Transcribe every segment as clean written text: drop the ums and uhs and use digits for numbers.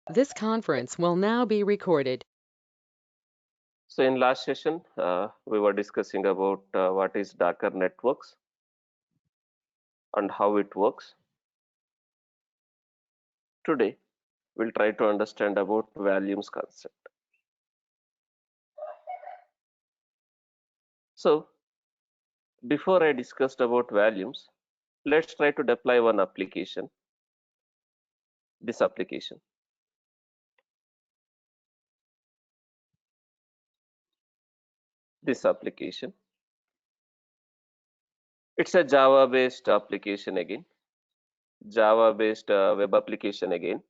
This conference will now be recorded. So in last session, we were discussing about what is Docker networks and how it works. Today, we'll try to understand about volumes concept. So before I discussed about volumes, let's try to deploy one application, this application. This application. It's a Java-based application again, Java-based web application again.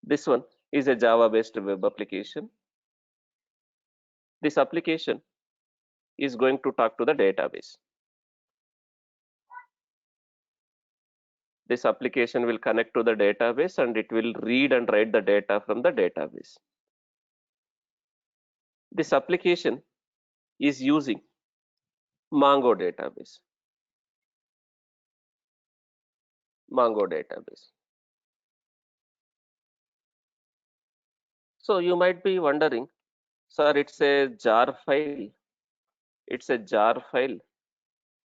This one is a Java-based web application. This application is going to talk to the database. This application will connect to the database and it will read and write the data from the database. This application is using Mongo database. Mongo database. So you might be wondering, sir, it's a jar file. It's a jar file.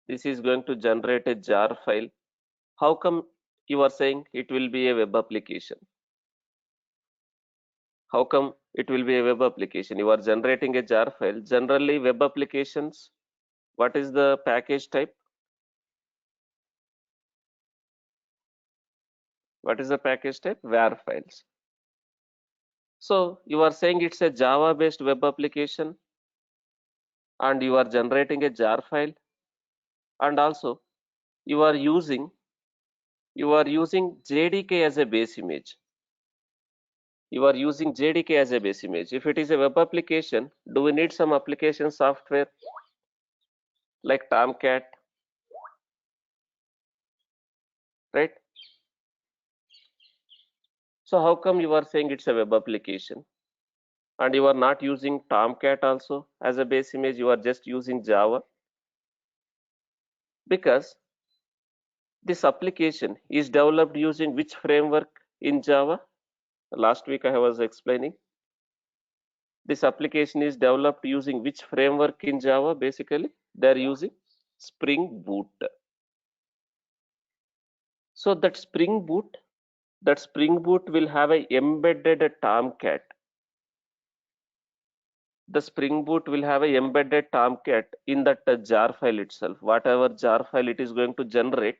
This is going to generate a jar file. How come you are saying it will be a web application? How come it will be a web application? You are generating a jar file. Generally, web applications, what is the package type? What is the package type? WAR files. So you are saying it's a Java based web application and you are generating a jar file, and also you are using JDK as a base image. You are using JDK as a base image. If it is a web application, do we need some application software like Tomcat, right? So how come you are saying it's a web application and you are not using Tomcat also as a base image? You are just using Java? Because this application is developed using which framework in Java? Last week I was explaining. This application is developed using which framework in Java? Basically, they're using Spring Boot. So that Spring Boot will have a embedded Tomcat. The Spring Boot will have a embedded Tomcat in that jar file itself. Whatever jar file it is going to generate,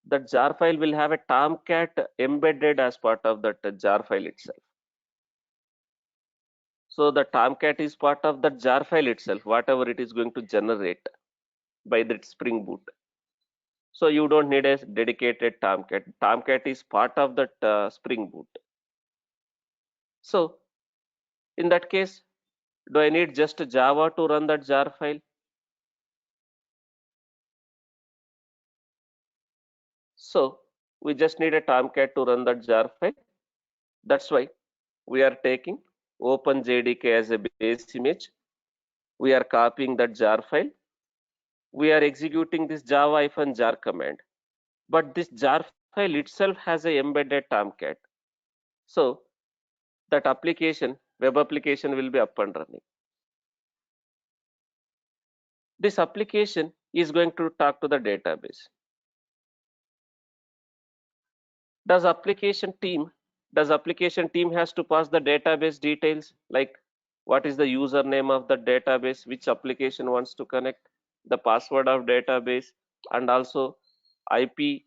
that jar file will have a Tomcat embedded as part of that jar file itself. So the Tomcat is part of that jar file itself, whatever it is going to generate by that Spring Boot. So you don't need a dedicated Tomcat. Tomcat is part of that Spring Boot. So in that case, do I need just Java to run that jar file? So we just need a Tomcat to run that jar file. That's why we are taking OpenJDK as a base image. We are copying that jar file. We are executing this java-jar command. But this jar file itself has a embedded Tomcat. So that web application will be up and running. This application is going to talk to the database. Does application team has to pass the database details, like what is the username of the database, which application wants to connect, the password of database, and also IP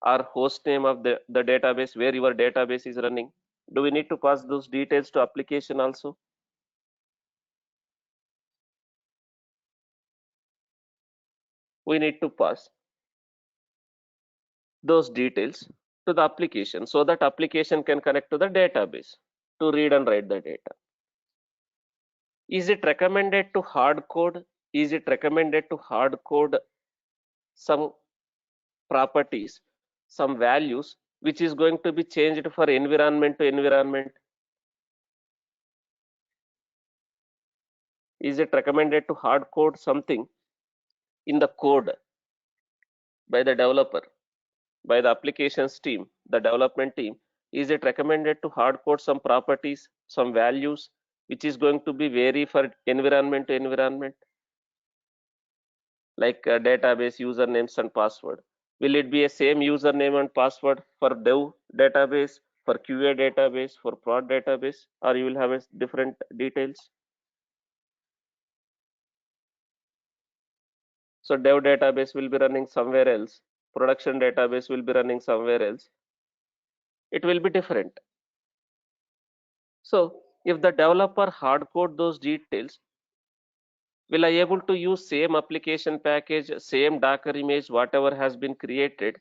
or host name of the database where your database is running? Do we need to pass those details to application also? We need to pass those details to the application so that application can connect to the database to read and write the data. Is it recommended to hard code? Is it recommended to hard code some properties, some values, which is going to be changed for environment to environment? Is it recommended to hard code something in the code by the developer, by the applications team, the development team, is it recommended to hard code some properties, some values, which is going to be vary for environment to environment, like database usernames and password? Will it be a same username and password for dev database, for QA database, for prod database, or you will have a different details? So dev database will be running somewhere else, production database will be running somewhere else. It will be different. So if the developer hard code those details, will I able to use same application package, same Docker image, whatever has been created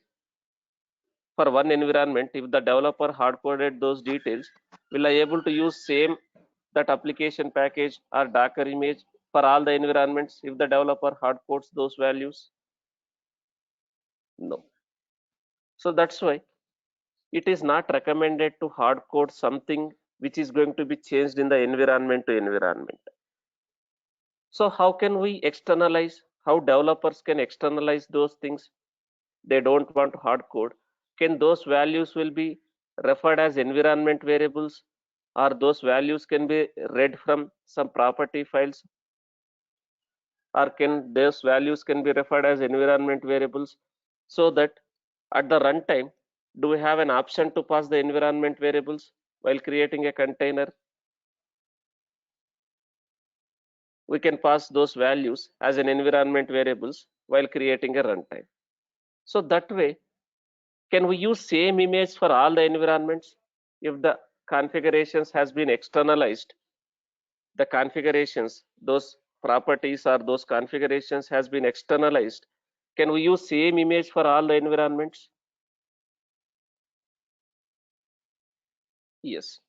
for one environment? If the developer hard coded those details, will I able to use same that application package or Docker image for all the environments if the developer hard codes those values? No. So that's why it is not recommended to hard code something which is going to be changed in the environment to environment. So how can we externalize? How developers can externalize those things? They don't want to hard code. Can those values will be referred as environment variables, or those values can be read from some property files, or can those values can be referred as environment variables, so that at the runtime, do we have an option to pass the environment variables while creating a container? We can pass those values as an environment variables while creating a runtime. So that way, can we use same image for all the environments? If the configurations has been externalized, the configurations, those properties or those configurations has been externalized, can we use same image for all the environments? Yes.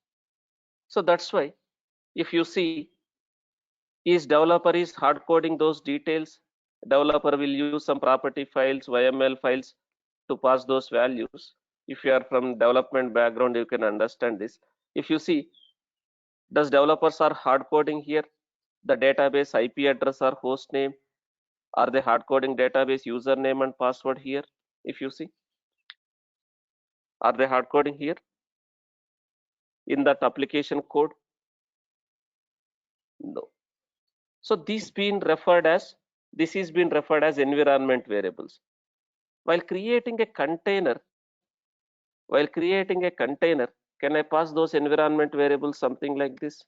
So that's why if you see, is developer is hard coding those details, developer will use some property files, YML files to pass those values. If you are from development background, you can understand this. If you see, does developers are hard coding here the database IP address or host name? Are they hard coding database username and password here? If you see, are they hard coding here in that application code? No. So this is been referred as environment variables. While creating a container, can I pass those environment variables something like this?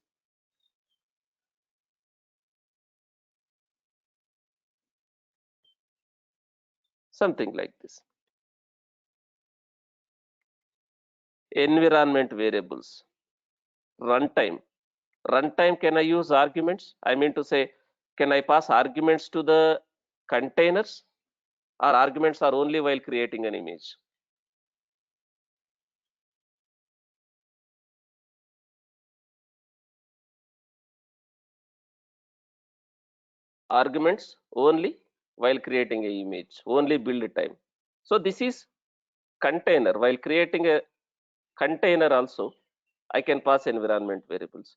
Something like this. Environment variables. Runtime. Runtime, can I use arguments? I mean to say, can I pass arguments to the containers, or arguments are only while creating an image? Arguments only while creating a image, only build time. So this is container. While creating a container also, I can pass environment variables.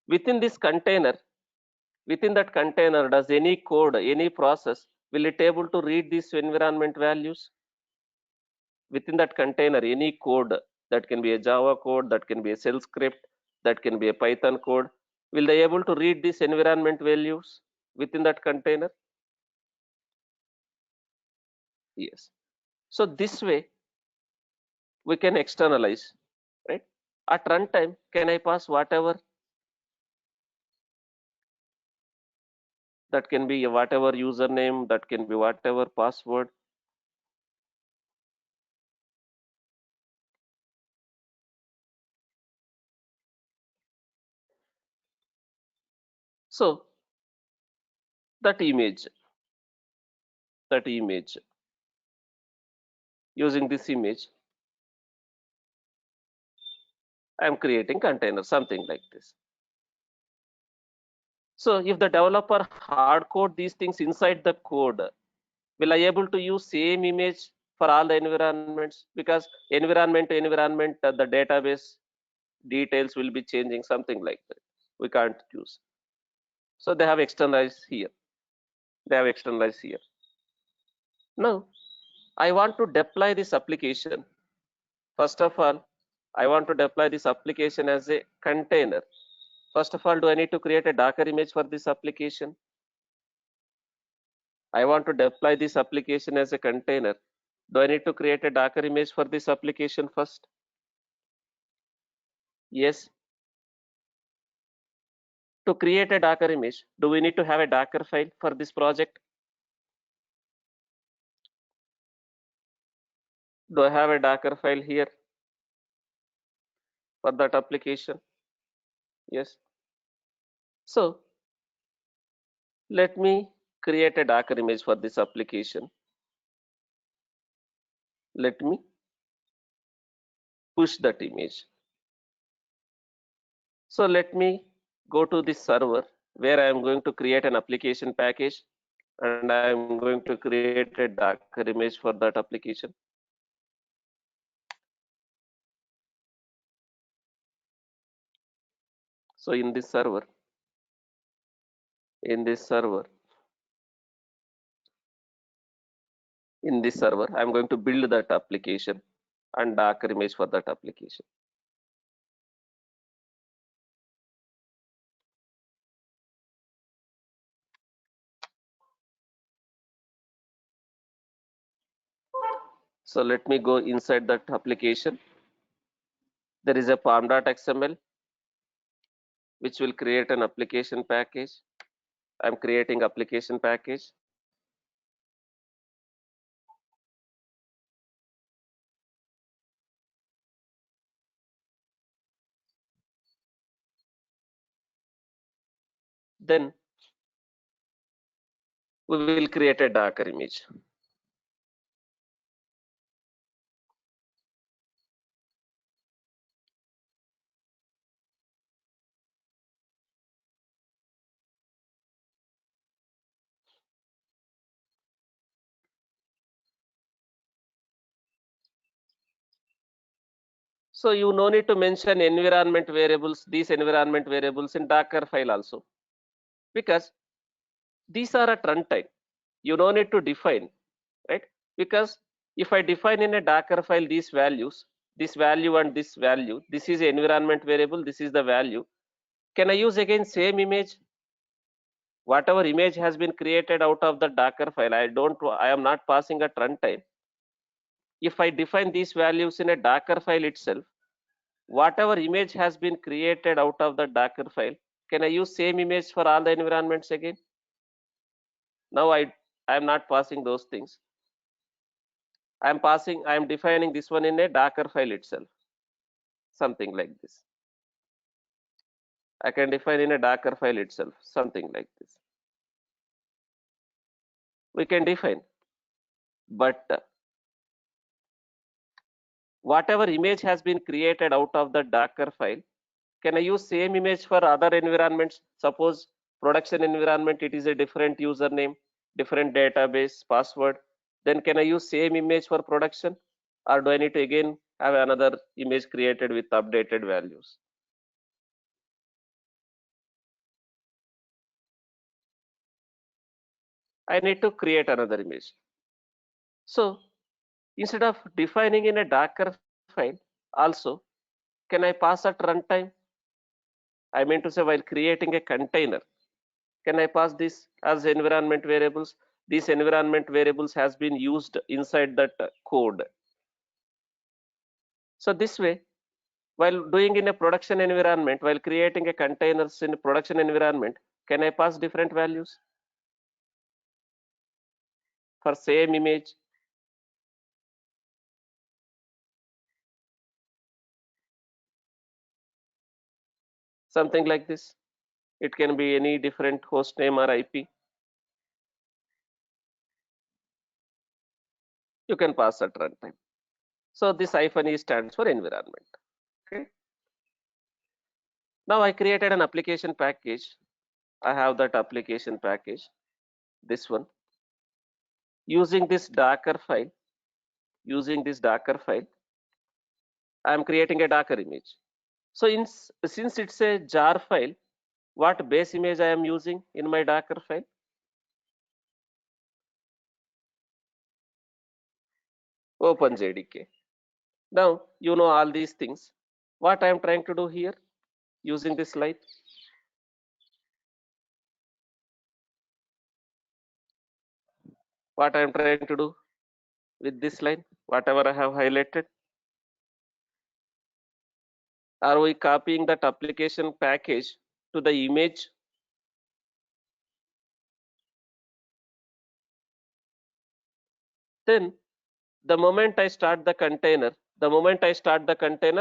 Within this container, within that container, does any code, any process, will it able to read these environment values? Within that container, any code, that can be a Java code, that can be a shell script, that can be a Python code, will they able to read these environment values within that container? Yes. So this way we can externalize, right? At runtime, can I pass whatever? That can be whatever username, that can be whatever password. So that image, using this image, I am creating container, something like this. So if the developer hard code these things inside the code, will I able to use same image for all the environments? Because environment to environment, the database details will be changing, something like that. We can't use. So they have externalized here. They have externalized here. Now, I want to deploy this application. First of all, I want to deploy this application as a container. First of all, do I need to create a Docker image for this application? I want to deploy this application as a container. Do I need to create a Docker image for this application first? Yes. To create a Docker image, do we need to have a Docker file for this project? Do I have a Docker file here for that application? Yes. So let me create a Docker image for this application. Let me push that image. So let me go to this server where I am going to create an application package, and I am going to create a Docker image for that application. So in this server, I'm going to build that application and Docker image for that application. So let me go inside that application. There is a pom.xml which will create an application package. I'm creating application package. Then we will create a Docker image. So you no need to mention environment variables, these environment variables in Docker file also, because these are at runtime. You don't need to define, right? Because if I define in a Docker file these values, this value and this value, this is environment variable, this is the value. Can I use again same image? Whatever image has been created out of the Docker file, I am not passing at runtime. If I define these values in a Docker file itself, whatever image has been created out of the Docker file, can I use same image for all the environments again? Now I am not passing those things. I am defining this one in a Docker file itself, something like this. I can define in a Docker file itself, something like this. We can define, but whatever image has been created out of the Docker file, can I use same image for other environments? Suppose production environment, it is a different username, different database, password. Then can I use same image for production? Or do I need to again have another image created with updated values? I need to create another image. So instead of defining in a Docker file, also, can I pass at runtime? I mean to say while creating a container, can I pass this as environment variables? These environment variables has been used inside that code. So this way, while doing in a production environment, while creating a containers in a production environment, can I pass different values for same image? Something like this. It can be any different host name or IP. You can pass at runtime. So this -e stands for environment. Okay. Now I created an application package. I have that application package, this one. Using this Docker file, I am creating a Docker image. So since it's a jar file, what base image I am using in my Docker file? OpenJDK. Now you know all these things. What I am trying to do here using this slide, what I am trying to do with this line, whatever I have highlighted, are we copying that application package to the image? Then the moment I start the container,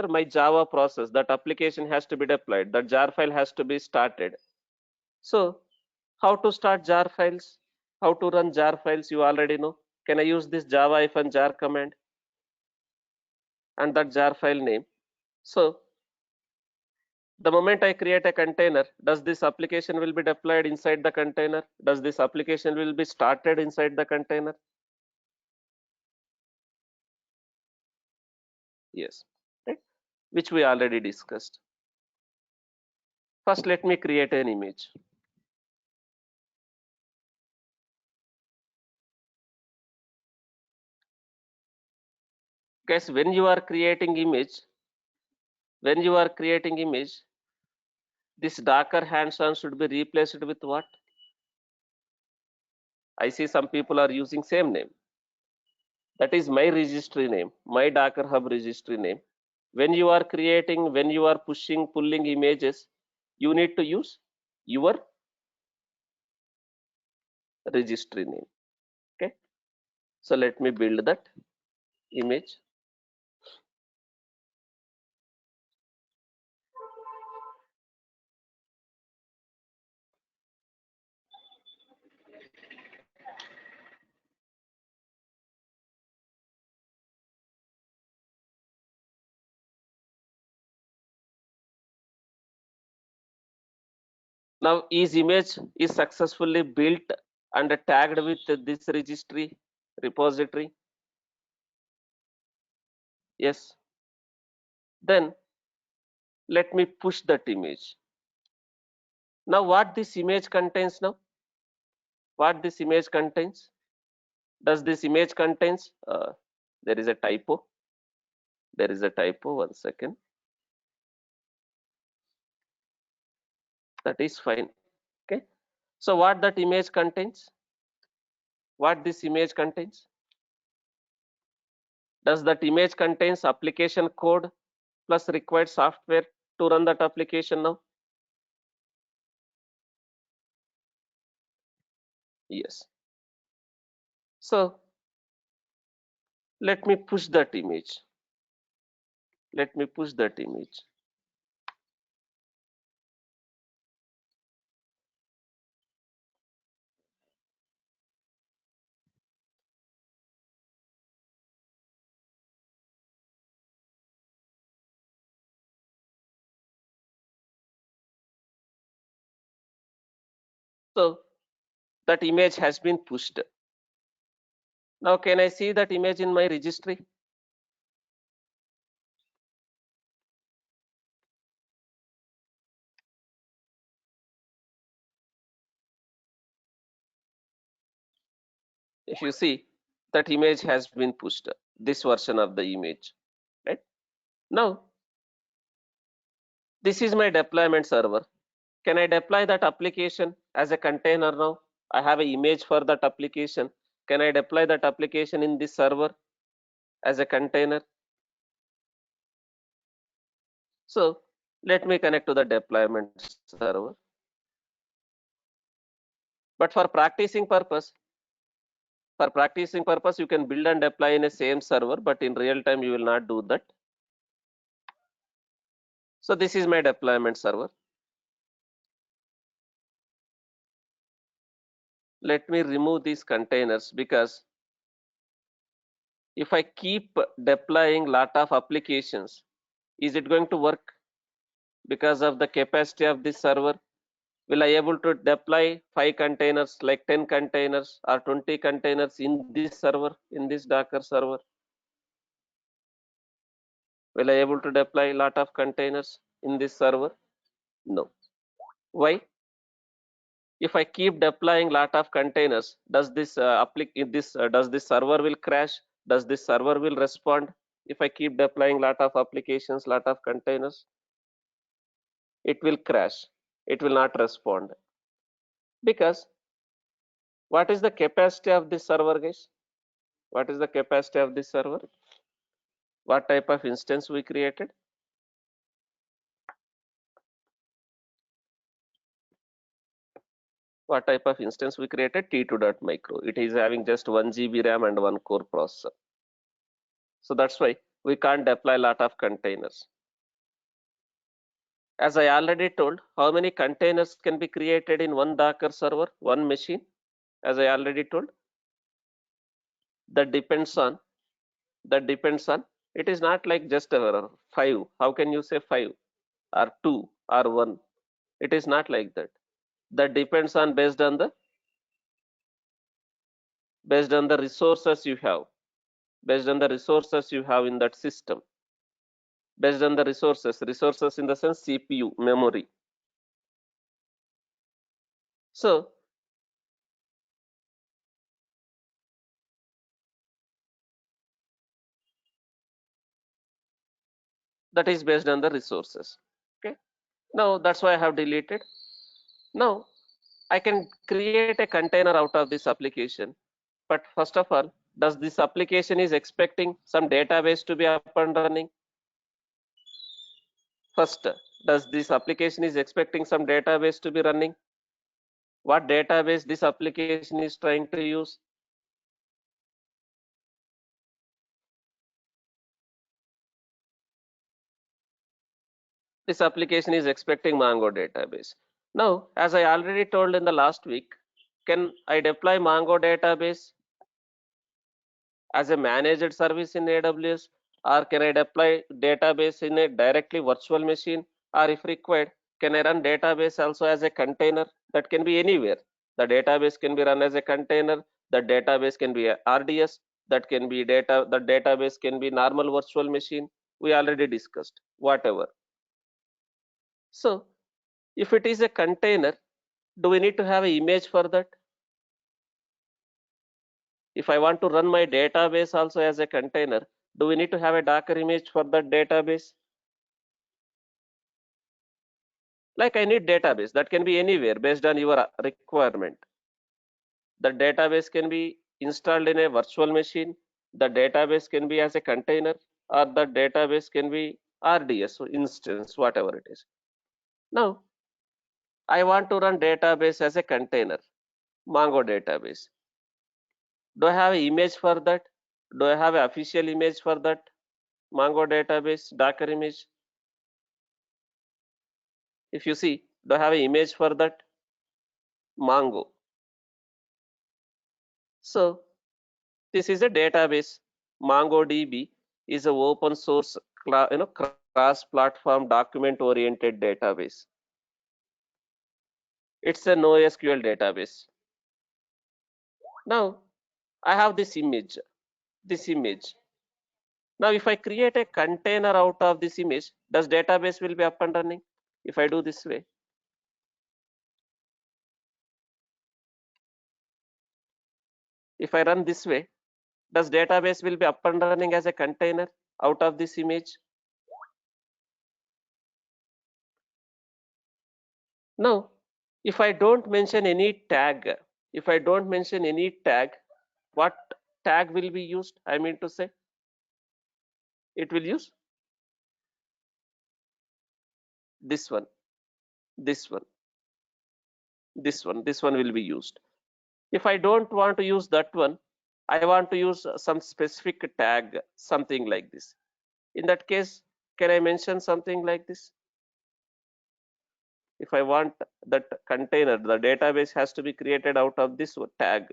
my Java process, that application has to be deployed, that jar file has to be started. So how to start jar files, how to run jar files, you already know. Can I use this java-jar command and that jar file name? So the moment I create a container, does this application will be deployed inside the container? Does this application will be started inside the container? Yes, right? Which we already discussed. First, let me create an image. Guys, when you are creating image, this Docker hands-on should be replaced with what? I see some people are using same name. That is my registry name, my Docker Hub registry name. When you are creating, when you are pushing, pulling images, you need to use your registry name. Okay. So let me build that image. Now is image is successfully built and tagged with this registry repository. Yes. Then let me push that image. Now what this image contains now? What this image contains? Does this image contains? There is a typo. There is a typo. 1 second. That is fine. Okay. So what that image contains? What this image contains? Does that image contains application code plus required software to run that application now? Yes. So let me push that image. Let me push that image. So that image has been pushed. Now can I see that image in my registry? If you see, that image has been pushed, this version of the image, right? Now this is my deployment server. Can I deploy that application as a container now? I have an image for that application. Can I deploy that application in this server as a container? So let me connect to the deployment server. But for practicing purpose, you can build and deploy in a same server, but in real time you will not do that. So this is my deployment server. Let me remove these containers, because if I keep deploying lot of applications, is it going to work? Because of the capacity of this server, will I able to deploy 5 containers, like 10 containers or 20 containers in this server, in this Docker server? Will I able to deploy a lot of containers in this server? No. Why? If I keep deploying lot of containers, does this does this server will crash? Does this server will respond if I keep deploying lot of applications, lot of containers? It will crash. It will not respond. Because what is the capacity of this server, guys? What is the capacity of this server? What type of instance we created? What type of instance we created? T2.micro. It is having just 1 GB RAM and 1 core processor. So that's why we can't deploy a lot of containers. As I already told, how many containers can be created in one Docker server, one machine? As I already told, that depends on, it is not like just 5. How can you say 5 or 2 or 1? It is not like that. That depends on based on the resources you have, based on the resources you have in that system, based on the resources in the sense CPU, memory. So that is based on the resources. Okay, now that's why I have deleted. Now I can create a container out of this application, but first of all, does this application is expecting some database to be up and running? First, does this application is expecting some database to be running? What database this application is trying to use? This application is expecting Mongo database. Now, as I already told in the last week, can I deploy Mongo database as a managed service in AWS, or can I deploy database in a directly virtual machine, or if required, can I run database also as a container? That can be anywhere. The database can be run as a container. The database can be a RDS. That can be the database can be normal virtual machine. We already discussed, whatever. So if it is a container, do we need to have an image for that? If I want to run my database also as a container, do we need to have a Docker image for that database? Like I need database that can be anywhere based on your requirement. The database can be installed in a virtual machine. The database can be as a container, or the database can be RDS, so instance, whatever it is. Now, I want to run database as a container, Mongo database. Do I have an image for that? Do I have an official image for that Mongo database Docker image? If you see, do I have an image for that Mongo? So this is a database. MongoDB is an open source, cross-platform document-oriented database. It's a NoSQL database. Now I have this image. Now if I create a container out of this image, does database will be up and running? If I do this way, if I run this way, does database will be up and running as a container out of this image? Now if I don't mention any tag, what tag will be used? I mean to say, it will use this one, this one, this one will be used. If I don't want to use that one, I want to use some specific tag, something like this. In that case, can I mention something like this? If I want that container, the database has to be created out of this tag,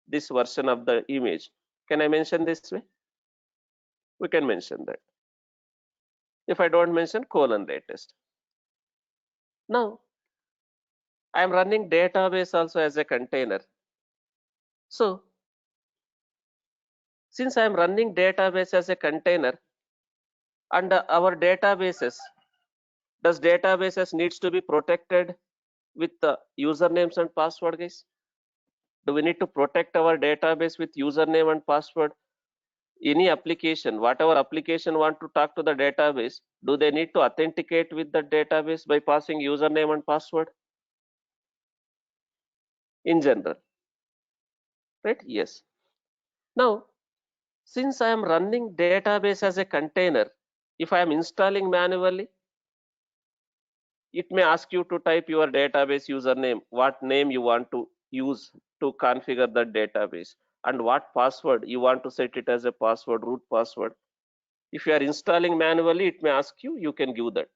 this version of the image. Can I mention this way? We can mention that. If I don't mention :latest. Now I am running database also as a container. So since I am running database as a container, and our databases, does databases needs to be protected with usernames and password, guys? Do we need to protect our database with username and password? Any application, whatever application want to talk to the database, do they need to authenticate with the database by passing username and password? In general, right? Yes. Now, since I am running database as a container, if I am installing manually, it may ask you to type your database username, what name you want to use to configure the database, and what password you want to set it as a password, root password. If you are installing manually, it may ask you, you can give that.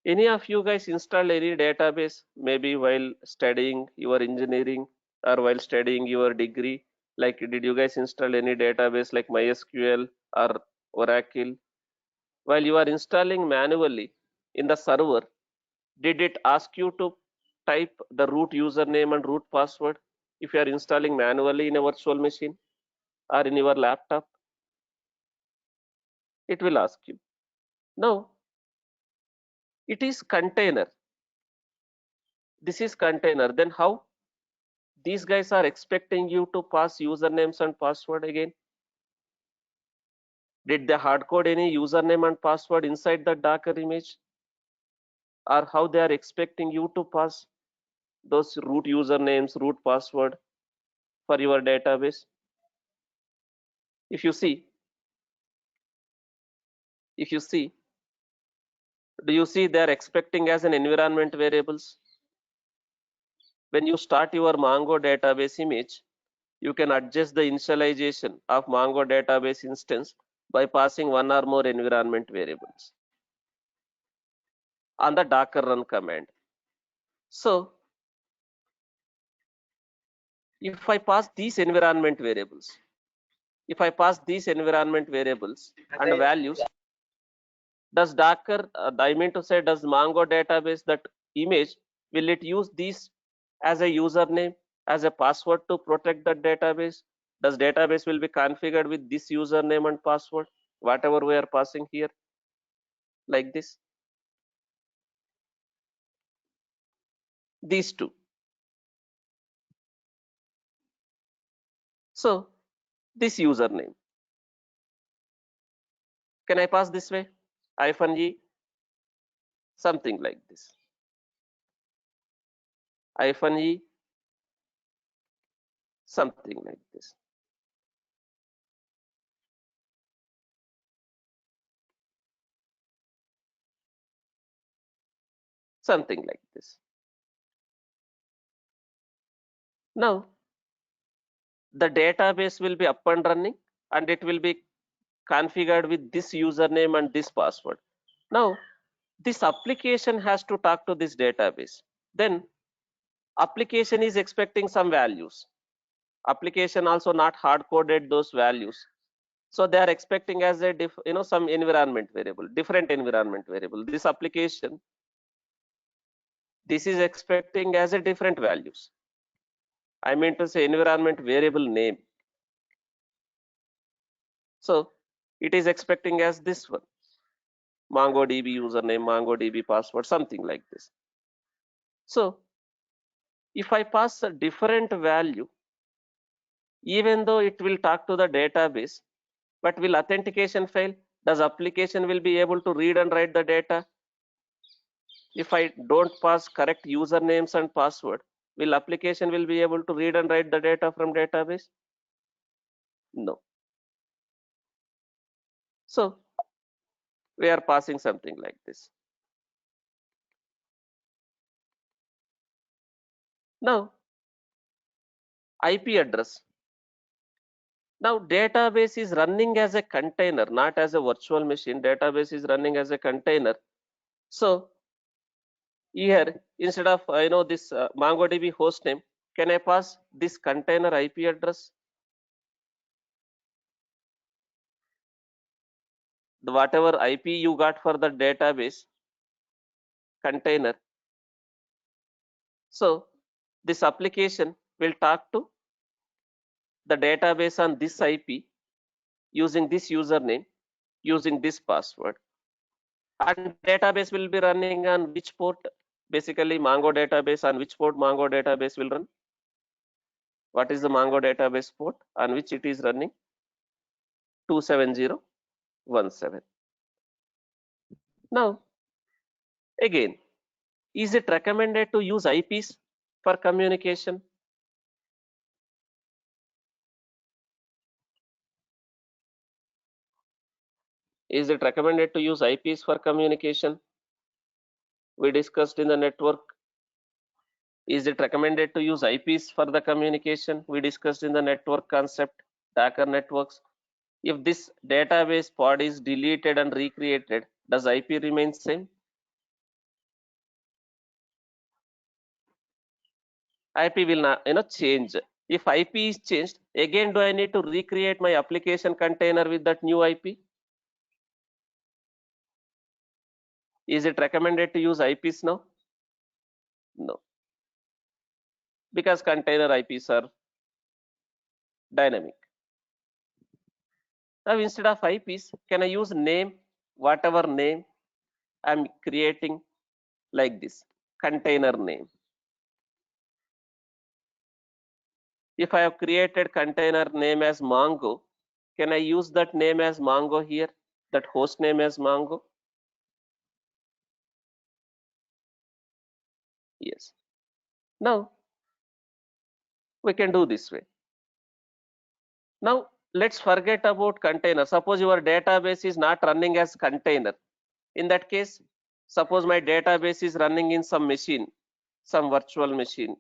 Any of you guys installed any database, maybe while studying your engineering or while studying your degree? Like, did you guys install any database like MySQL or Oracle? While you are installing manually in the server, did it ask you to type the root username and root password if you are installing manually in a virtual machine or in your laptop? It will ask you. Now, it is container. This is container. Then how these guys are expecting you to pass usernames and password again? Did they hard code any username and password inside the Docker image? Or how they are expecting you to pass those root usernames, root password for your database? If you see, do you see they are expecting as an environment variables? When you start your Mongo database image, you can adjust the initialization of Mongo database instance by passing one or more environment variables on the Docker run command. So if I pass these environment variables, and values, does Docker, I mean to say, does Mongo database, that image, will it use these as a username, as a password to protect the database? Does database will be configured with this username and password, whatever we are passing here, like this? These two. So this username, can I pass this way? -e, something like this. -e, something like this. Something like this. Now the database will be up and running, and it will be configured with this username and this password. Now this application has to talk to this database. Then application is expecting some values. Application also not hard coded those values, so they are expecting as a some environment variable, different environment variable. This application, this is expecting as a different values. I mean to say environment variable name. So it is expecting as this one, MongoDB username, MongoDB password, something like this. So if I pass a different value, even though it will talk to the database, but will authentication fail? Does application will be able to read and write the data? If I don't pass correct usernames and password, will application will be able to read and write the data from database? No. So we are passing something like this. Now IP address. Now database is running as a container, not as a virtual machine. Database is running as a container. So here, instead of this MongoDB hostname, can I pass this container IP address? The whatever IP you got for the database container. So this application will talk to the database on this IP using this username, using this password, and database will be running on which port? Basically Mongo database, on which port Mongo database will run? What is the Mongo database port on which it is running? 27017. Now, again, is it recommended to use IPs for communication? Is it recommended to use IPs for communication? We discussed in the network. Is it recommended to use IPs for the communication? We discussed in the network concept, Docker networks. If this database pod is deleted and recreated, does IP remain same? IP will not, change. If IP is changed, again, do I need to recreate my application container with that new IP? Is it recommended to use IPs now? No, because container IPs are dynamic. Now, instead of IPs, can I use name, whatever name I'm creating, like this, container name. If I have created container name as Mongo, can I use that name as Mongo here, that host name as Mongo? Yes. Now, we can do this way. Now, let's forget about container. Suppose your database is not running as container. In that case, suppose my database is running in some machine, some virtual machine.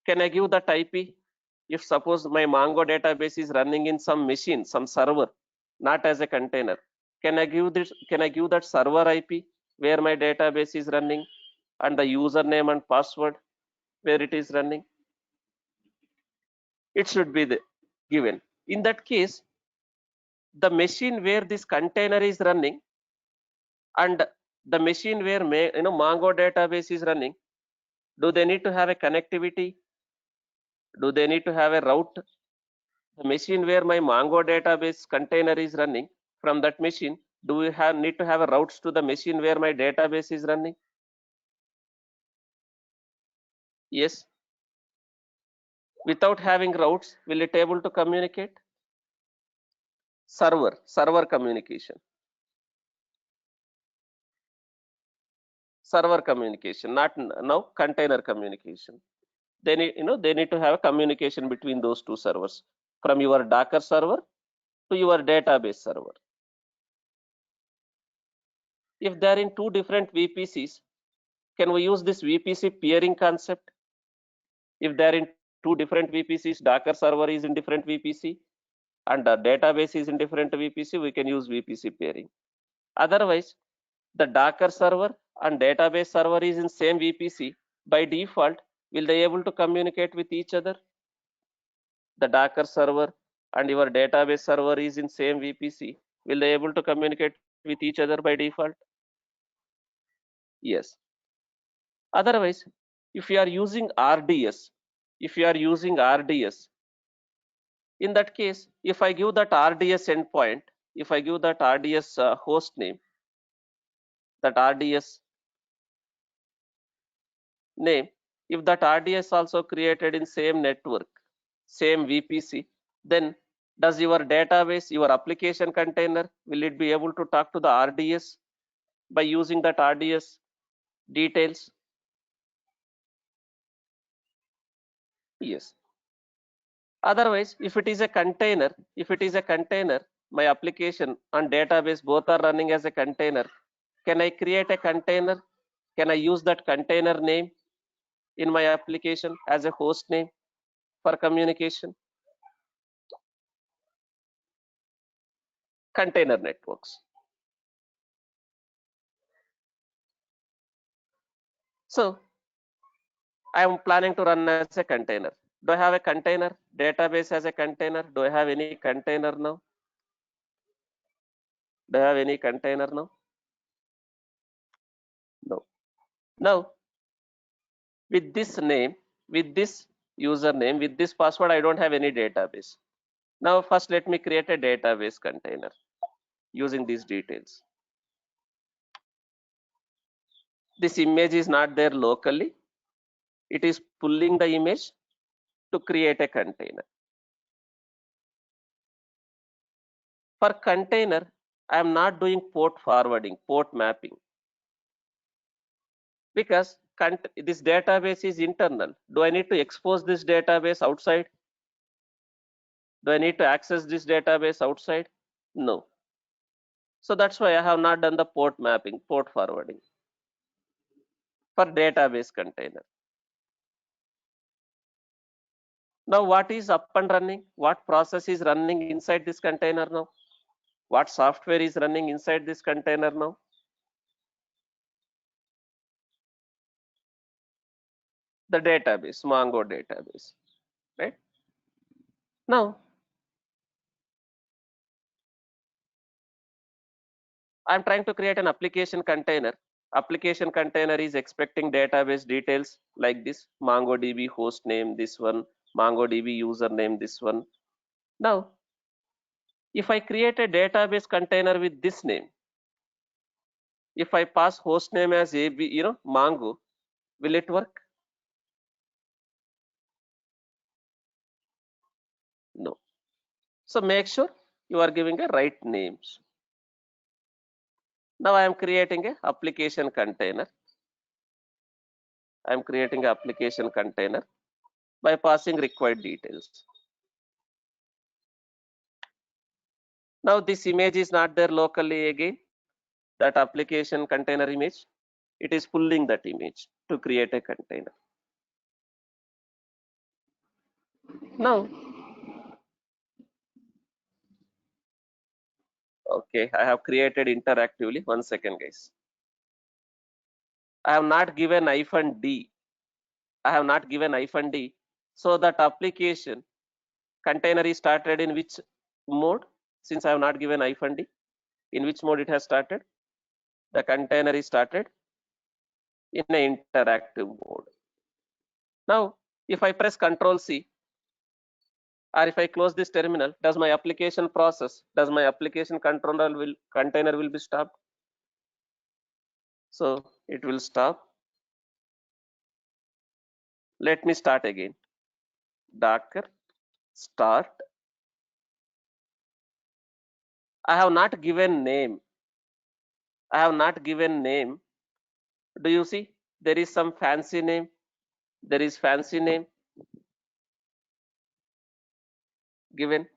Can I give that IP? If suppose my Mongo database is running in some machine, some server, not as a container, can I give this? Can I give that server IP where my database is running and the username and password where it is running? It should be given. In that case, the machine where this container is running and the machine where Mongo database is running, do they need to have a connectivity? Do they need to have a route? The machine where my Mongo database container is running, from that machine, do we need to have a routes to the machine where my database is running? Yes. Without having routes, will it able to communicate? Server communication. Server communication, not now container communication. They need, they need to have a communication between those two servers, from your Docker server to your database server. If they are in two different VPCs, can we use this VPC peering concept? If they are in two different VPCs, Docker server is in different VPC and the database is in different VPC, we can use VPC pairing. Otherwise, the Docker server and database server is in same VPC. By default, will they able to communicate with each other? The Docker server and your database server is in same VPC. Will they able to communicate with each other by default? Yes. Otherwise, if you are using RDS, in that case, if I give that RDS endpoint, if I give that RDS host name, that RDS name, if that RDS also created in same network, same VPC, then does your database, your application container, will it be able to talk to the RDS by using that RDS details? Yes. Otherwise, if it is a container, my application and database both are running as a container. Can I create a container? Can I use that container name in my application as a host name for communication? Container networks. So I am planning to run as a container. Do I have a container database as a container? Do I have any container now? Do I have any container now? No. Now, with this name, with this username, with this password, I don't have any database. Now, first let me create a database container using these details. This image is not there locally. It is pulling the image to create a container. For container, I am not doing port forwarding, port mapping, because this database is internal. Do I need to expose this database outside? Do I need to access this database outside? No. So that's why I have not done the port mapping, port forwarding for database container. Now what is up and running? What process is running inside this container now? What software is running inside this container now? The database, Mongo database, right? Now, I'm trying to create an application container. Application container is expecting database details like this: MongoDB host name, this one, MongoDB username, this one. Now, if I create a database container with this name, if I pass host name as AB, Mongo, will it work? No. So make sure you are giving a right names. Now I am creating a application container. I am creating an application container by passing required details. Now this image is not there locally again, that application container image. It is pulling that image to create a container. Now, okay, I have created interactively. 1 second, guys. I have not given -d. I have not given -d. So that application container is started in which mode? Since I have not given -d, in which mode it has started? The container is started in an interactive mode. Now, if I press Ctrl C, or if I close this terminal, does my application process, does my application container will be stopped? So it will stop. Let me start again. Docker start. I have not given name. I have not given name. Do you see? There is some fancy name. There is fancy name given.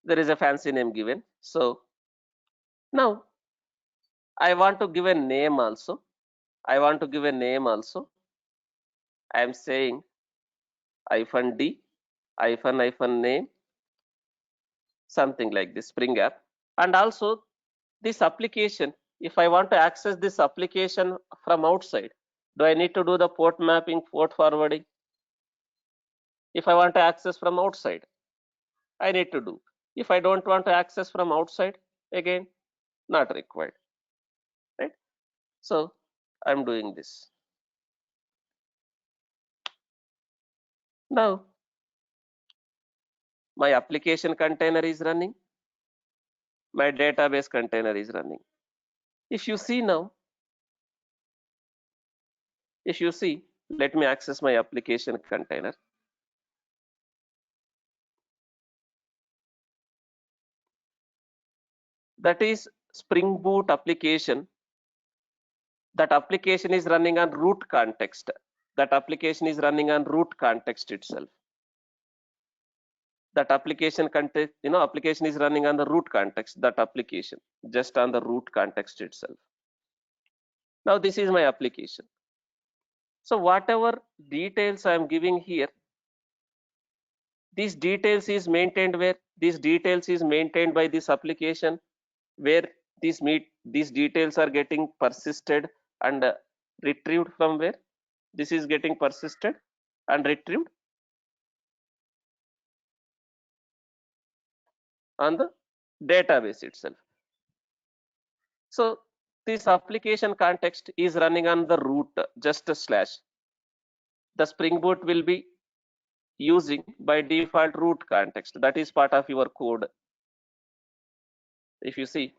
There is a fancy name given. So now I want to give a name also. I want to give a name also. I am saying -d, -name, something like this, Spring App. And also this application, if I want to access this application from outside, do I need to do the port mapping, port forwarding? If I want to access from outside, I need to do. If I don't want to access from outside, again, not required, right? So I'm doing this. Now, my application container is running. My database container is running. If you see now, if you see, let me access my application container. That is Spring Boot application. That application is running on root context. That application is running on root context itself. That application context, application is running on the root context, that application, just on the root context itself. Now this is my application. So whatever details I am giving here, these details is maintained where? These details is maintained by this application, where these details are getting persisted and retrieved from where? This is getting persisted and retrieved on the database itself. So this application context is running on the root, just a slash. The Spring Boot will be using by default root context. That is part of your code. If you see,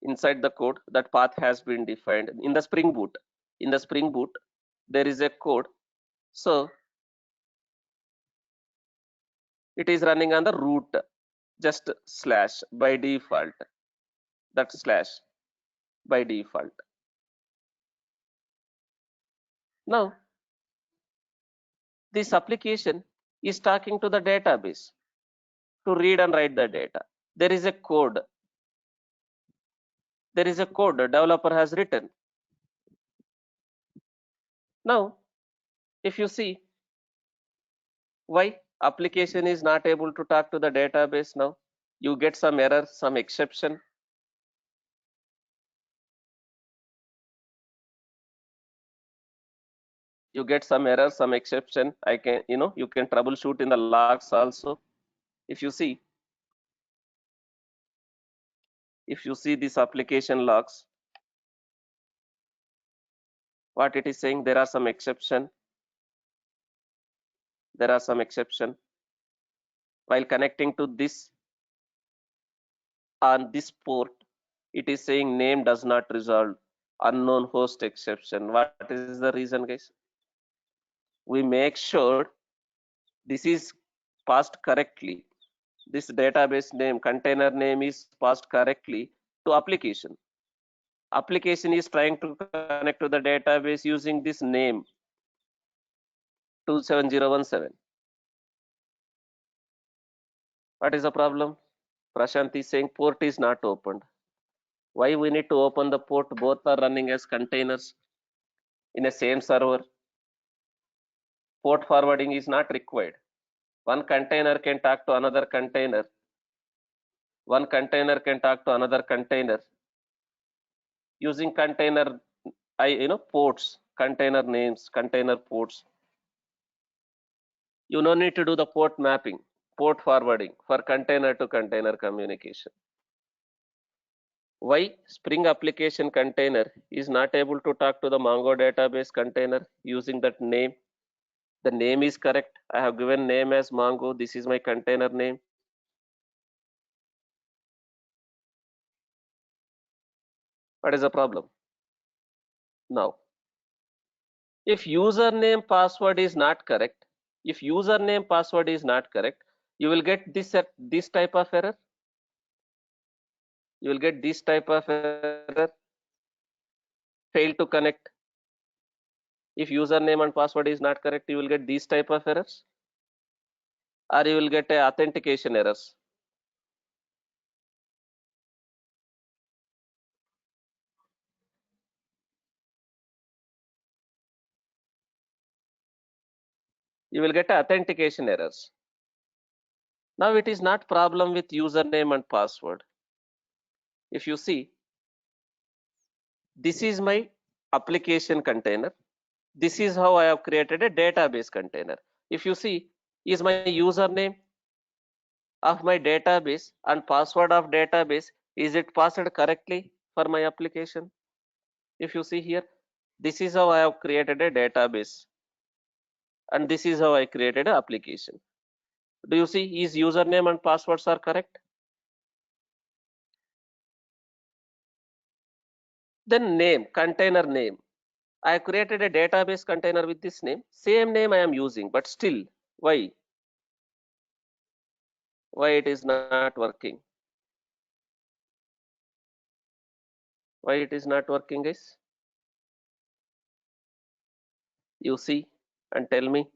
inside the code, that path has been defined in the Spring Boot. In the Spring Boot, there is a code. So it is running on the root, just slash by default, that slash by default. Now, this application is talking to the database to read and write the data. There is a code. There is a code the developer has written. Now, if you see why application is not able to talk to the database now, you get some error, some exception. You get some error, some exception. I can, you can troubleshoot in the logs also. If you see this application logs, what it is saying, there are some exception. There are some exception while connecting to this on this port. It is saying name does not resolve, unknown host exception. What is the reason, guys? We make sure this is passed correctly. This database name, container name is passed correctly to application. Application is trying to connect to the database using this name 27017. What is the problem? Prashant is saying port is not opened. Why we need to open the port? Both are running as containers in a same server. Port forwarding is not required. One container can talk to another container. One container can talk to another container using container, ports, container names, container ports. You no need to do the port mapping, port forwarding for container to container communication. Why Spring application container is not able to talk to the Mongo database container using that name? The name is correct. I have given name as Mongo. This is my container name. What is the problem? Now, if username password is not correct, you will get this type of error. You will get this type of error. Fail to connect. If username and password is not correct, you will get these type of errors, or you will get authentication errors. You will get authentication errors. Now it is not problem with username and password. If you see, this is my application container. This is how I have created a database container. If you see, is my username of my database and password of database, is it passed correctly for my application? If you see here, this is how I have created a database, and this is how I created an application. Do you see his username and passwords are correct? Then name, container name. I created a database container with this name. Same name I am using, but still, why? Why it is not working? Why it is not working, guys? You see and tell me.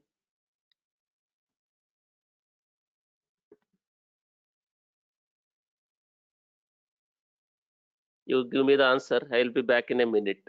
You give me the answer. I'll be back in a minute.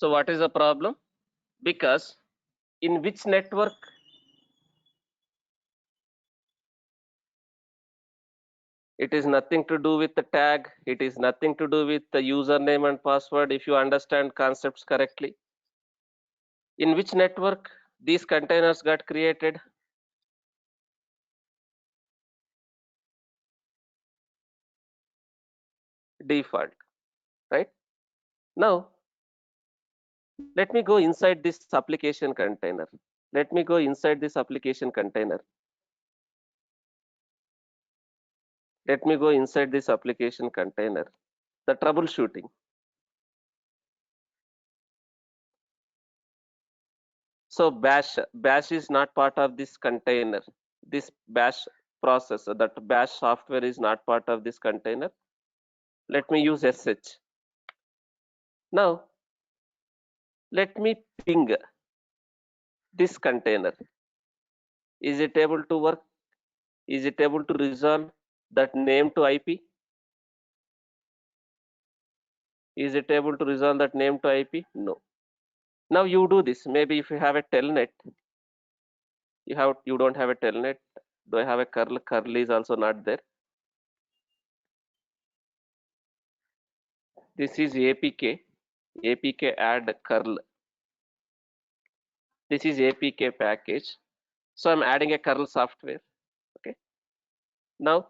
So what is the problem? Because in which network it is nothing to do with the tag, it is nothing to do with the username and password if you understand concepts correctly. In which network these containers got created? Default, right? Now let me go inside this application container. Let me go inside this application container. Let me go inside this application container. The troubleshooting. So bash is not part of this container. This bash processor, that bash software is not part of this container. Let me use sh. Now let me ping this container. Is it able to work? Is it able to resolve that name to IP? Is it able to resolve that name to IP? No. Now you do this. Maybe if you have a telnet, you don't have a telnet. Do I have a curl? Curl is also not there. This is apk add curl. This is apk package. So I'm adding a curl software. Okay. Now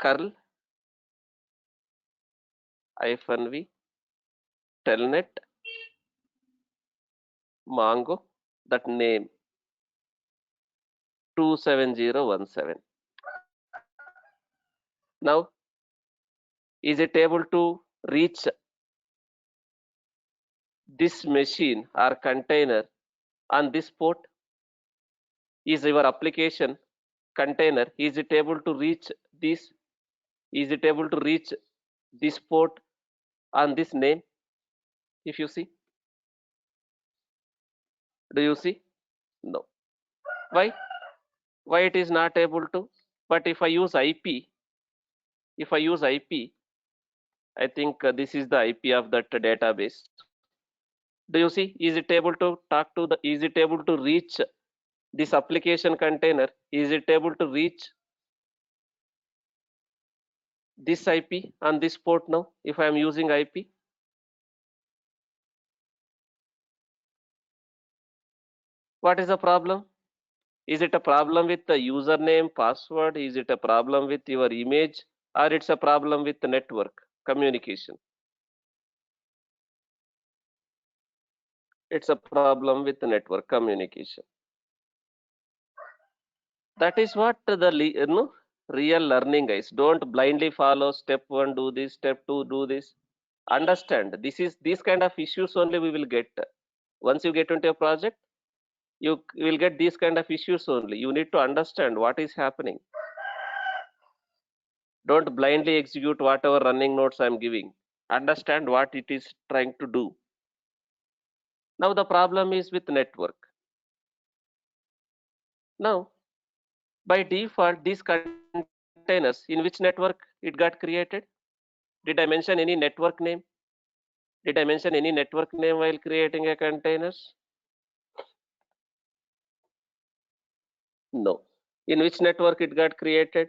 curl -v telnet mongo that name 27017. Now is it able to reach this machine or container on this port? Is your application container, is it able to reach this? Is it able to reach this port on this name? If you see, do you see? No. Why? Why it is not able to? But if I use IP, I think this is the IP of that database. Do you see? Is it able to talk to the? Is it able to reach this application container? Is it able to reach this IP on this port now? If I am using IP, what is the problem? Is it a problem with the username, password? Is it a problem with your image, or it's a problem with the network communication? It's a problem with the network communication. That is what the real learning guys. Don't blindly follow step one, do this, step two, do this. Understand these kind of issues only we will get. Once you get into a project, you will get these kind of issues only. You need to understand what is happening. Don't blindly execute whatever running notes I'm giving. Understand what it is trying to do. Now the problem is with network. Now by default these containers, in which network it got created? Did I mention any network name? Did I mention any network name while creating a containers? No. In which network it got created?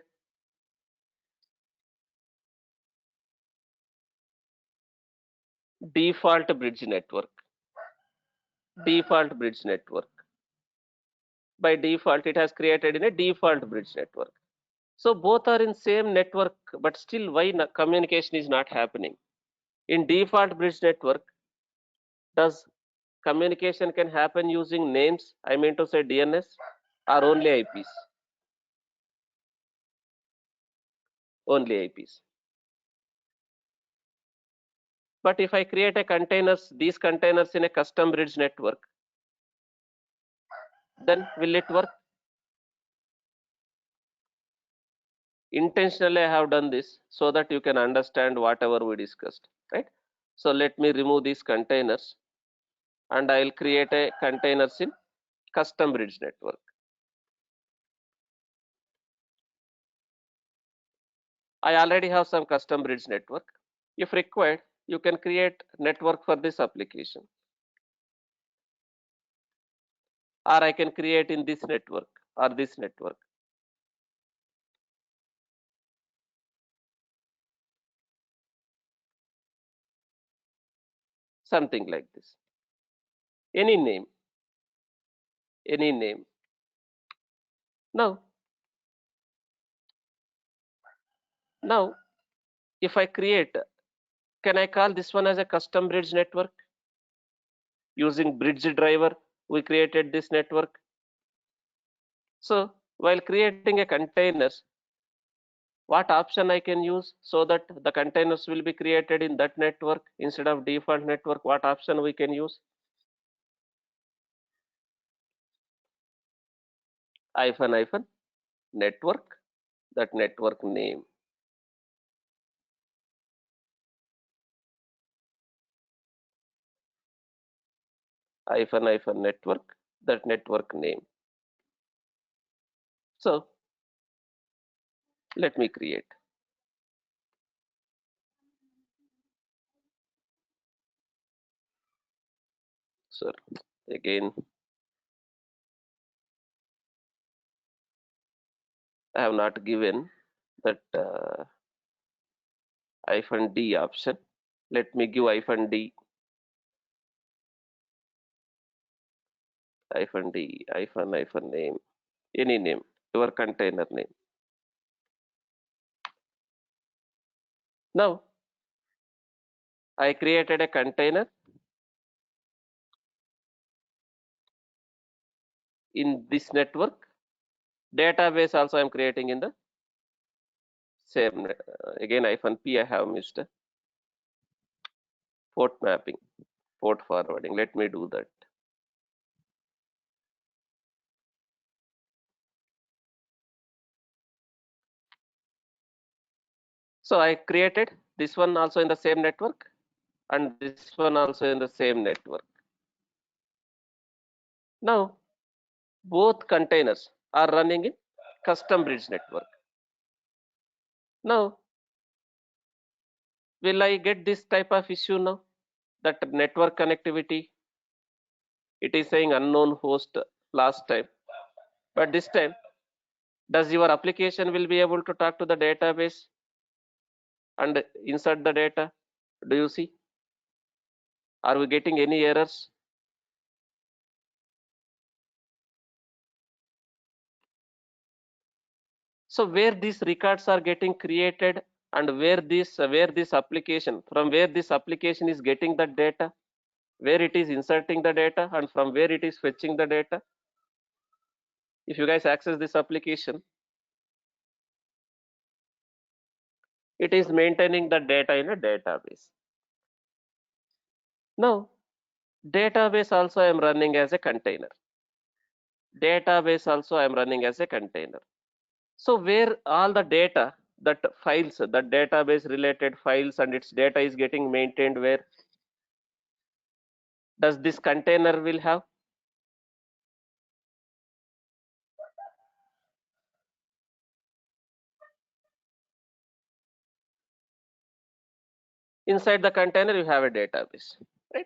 Default bridge network. Default bridge network. By default it has created in a default bridge network. So both are in same network, but still why communication is not happening? In default bridge network, does communication can happen using names? I mean to say DNS or only IPs? Only IPs. But if I create a containers, these containers in a custom bridge network, then will it work? Intentionally I have done this so that you can understand whatever we discussed, right? So let me remove these containers and I will create a containers in custom bridge network. I already have some custom bridge network. If required, you can create network for this application, or I can create in this network or this network. Something like this. Any name, any name. Now, if I create, can I call this one as a custom bridge network? Using bridge driver, we created this network. So while creating a containers, what option I can use so that the containers will be created in that network instead of default network? What option we can use? Hyphen hyphen network, that network name. Hyphen hyphen network, that network name. So let me create. So again, I have not given that hyphen D option. Let me give hyphen D, hyphen D, hyphen name, any name, your container name. Now I created a container in this network. Database also I am creating in the same. Again hyphen P I have missed. Port mapping, port forwarding. Let me do that. So I created this one also in the same network and this one also in the same network. Now both containers are running in custom bridge network. Now will I get this type of issue now? That network connectivity, it is saying unknown host last time, but this time does your application will be able to talk to the database and insert the data? Do you see? Are we getting any errors? So where these records are getting created and where this application, from where this application is getting the data, where it is inserting the data and from where it is fetching the data. If you guys access this application, it is maintaining the data in a database. Now database also I am running as a container. Database also I am running as a container. So where all the data, that files, that database related files and its data is getting maintained, where does this container will have? Inside the container you have a database, right?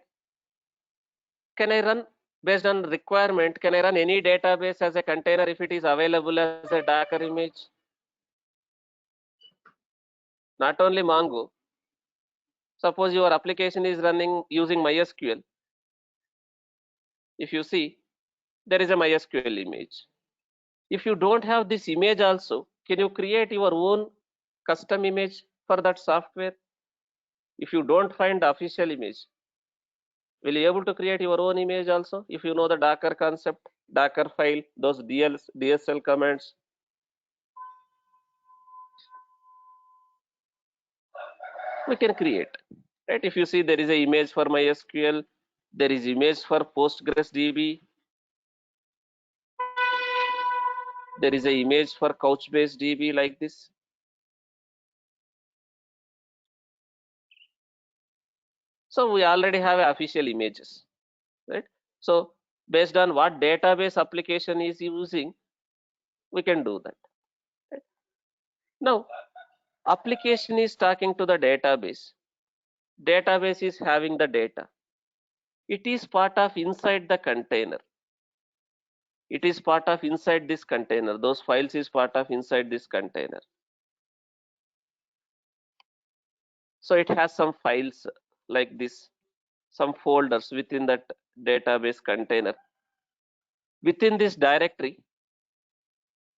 Can I run based on requirement? Can I run any database as a container if it is available as a Docker image? Not only Mongo. Suppose your application is running using MySQL. If you see, there is a MySQL image. If you don't have this image also, can you create your own custom image for that software? If you don't find the official image, will you able to create your own image also? If you know the Docker concept, Docker file, those DSL commands. We can create, right? If you see, there is an image for MySQL, there is image for PostgreSDB, there is an image for Couchbase DB like this. So we already have official images, right? So based on what database application is using, we can do that. Right? Now application is talking to the database. database is having the data. It is part of inside the container. It is part of inside this container. Those files is part of inside this container. So it has some files like this, some folders within that database container. Within this directory,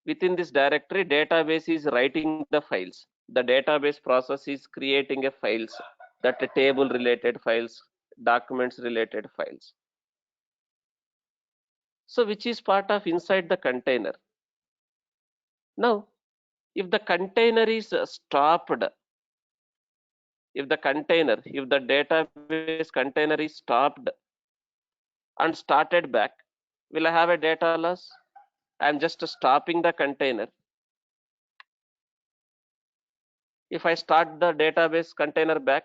database is writing the files. The database process is creating a files, that table related files, documents related files. So which is part of inside the container. Now, if the container is stopped, if the database container is stopped and started back, will I have a data loss? I'm just stopping the container. If I start the database container back,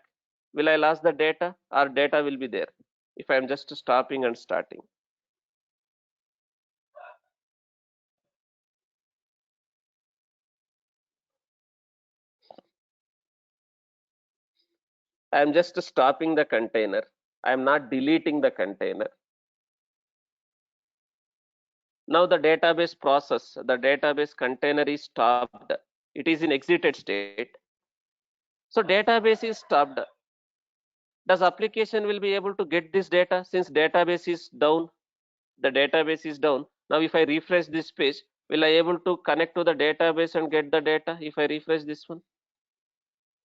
will I lose the data or data will be there if I'm just stopping and starting? I'm just stopping the container. I'm not deleting the container. Now the database process, the database container is stopped. It is in exited state. So database is stopped. Does application will be able to get this data since database is down? The database is down. Now if I refresh this page, will I able to connect to the database and get the data if I refresh this one?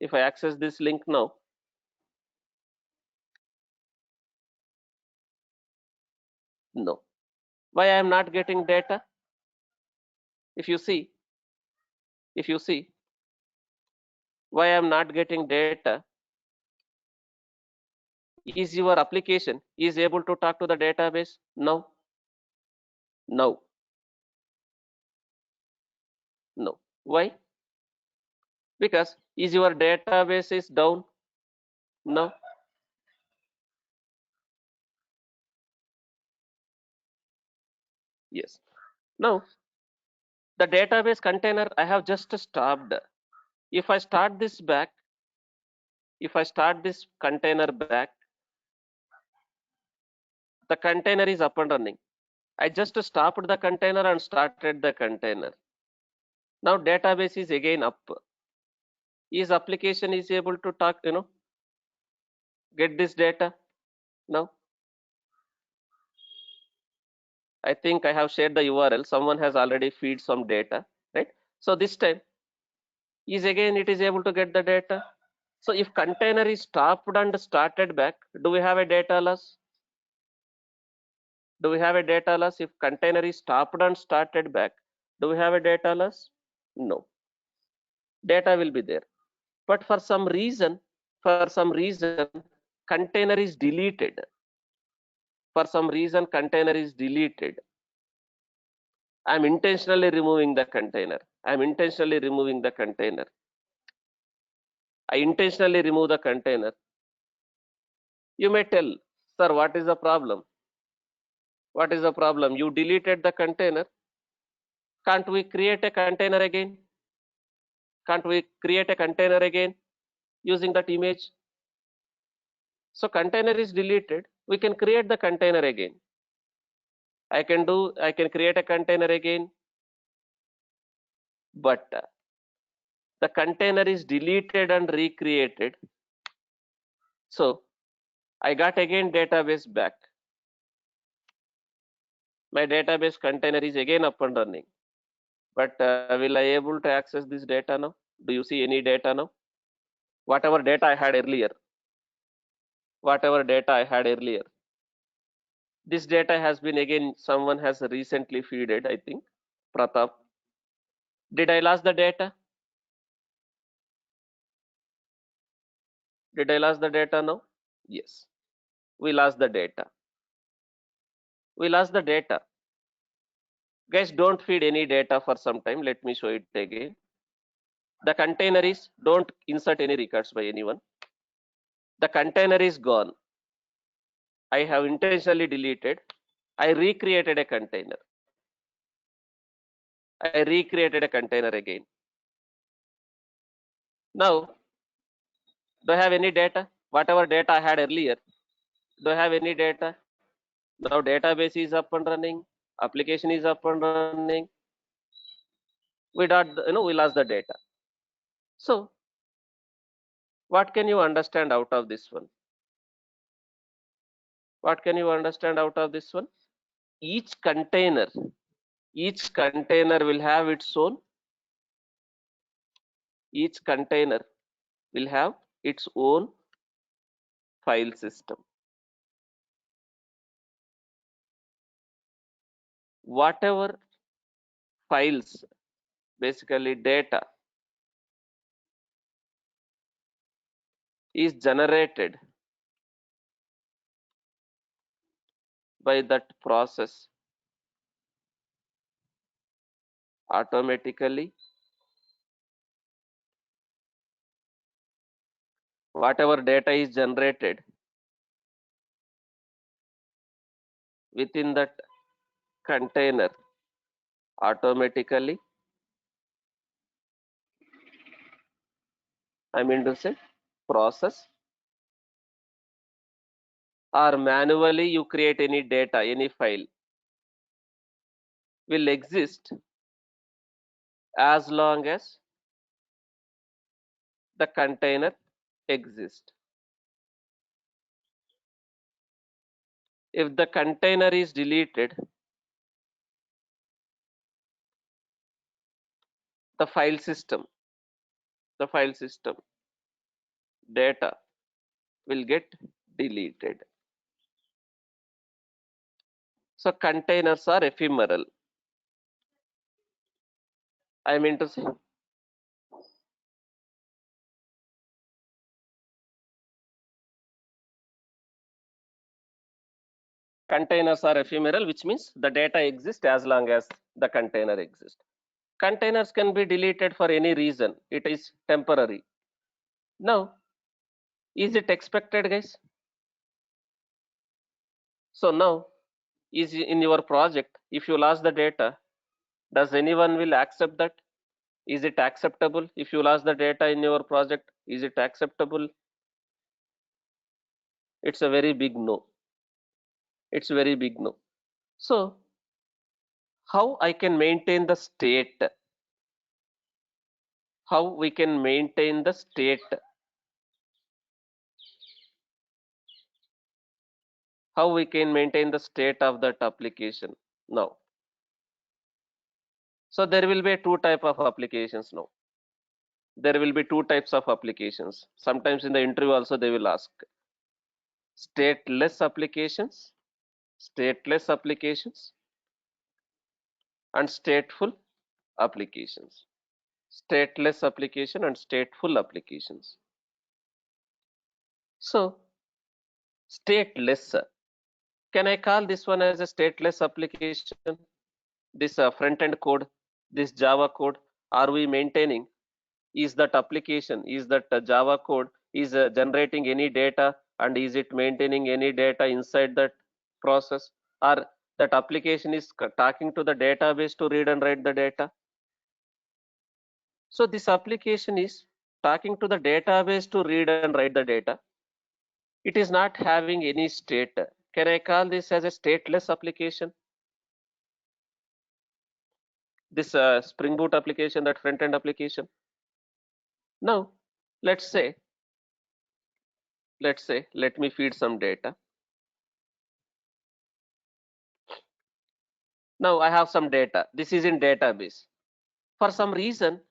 If I access this link now, no. Why I am not getting data? If you see, why I am not getting data, is your application is able to talk to the database? No. No. No. Why? Because is your database is down? No. Yes. Now the database container I have just stopped. If I start this back, if I start this container back, the container is up and running. I just stopped the container and started the container. Now database is again up. Is application is able to talk, get this data? No. I think I have shared the URL. Someone has already feed some data, right? So this time is again it is able to get the data. So if container is stopped and started back, do we have a data loss? Do we have a data loss if container is stopped and started back? Do we have a data loss? No. Data will be there. But for some reason, container is deleted. For some reason, container is deleted. I'm intentionally removing the container. I'm intentionally removing the container. I intentionally remove the container. You may tell, sir, what is the problem? What is the problem? You deleted the container. Can't we create a container again? Can't we create a container again using that image? So container is deleted. We can create the container again. I can create a container again, but the container is deleted and recreated. So I got again database back. My database container is again up and running. But will I able to access this data now? Do you see any data now? Whatever data I had earlier, this data has been again, someone has recently feeded, I think, Pratap. Did I lose the data? Did I lose the data now? Yes, we lost the data. We lost the data. Guys, don't feed any data for some time. Let me show it again. The container is, don't insert any records by anyone. The container is gone. I have intentionally deleted. I recreated a container. I recreated a container again. Now, do I have any data? whatever data I had earlier, do I have any data? Now database is up and running, application is up and running. We lost the data. So what can you understand out of this one? What can you understand out of this one? Each container will have its own, each container will have its own file system. Whatever files, basically data, is generated by that process automatically, whatever data is generated within that container automatically, I mean to say process, or manually you create any data, any file, will exist as long as the container exists. If the container is deleted, the file system data will get deleted. So containers are ephemeral. I mean to say containers are ephemeral, which means the data exists as long as the container exists. Containers can be deleted for any reason. It is temporary. Now, is it expected, guys? So now, is in your project, if you lost the data, does anyone will accept that? Is it acceptable? If you lost the data in your project, is it acceptable? It's a very big no. It's very big no. So how I can maintain the state? How we can maintain the state? How we can maintain the state of that application now? So there will be two type of applications now. There will be two types of applications. Sometimes in the interview also they will ask stateless applications, stateless applications, and stateful applications. Stateless application and stateful applications. So stateless, can I call this one as a stateless application? This front-end code, this Java code, are we maintaining? Is that application, is that Java code is generating any data, and is it maintaining any data inside that process, or that application is talking to the database to read and write the data? So this application is talking to the database to read and write the data. It is not having any state. Can I call this as a stateless application? This Spring Boot application, that front-end application. Now, let's say, let me feed some data. Now I have some data. This is in database. For some reason,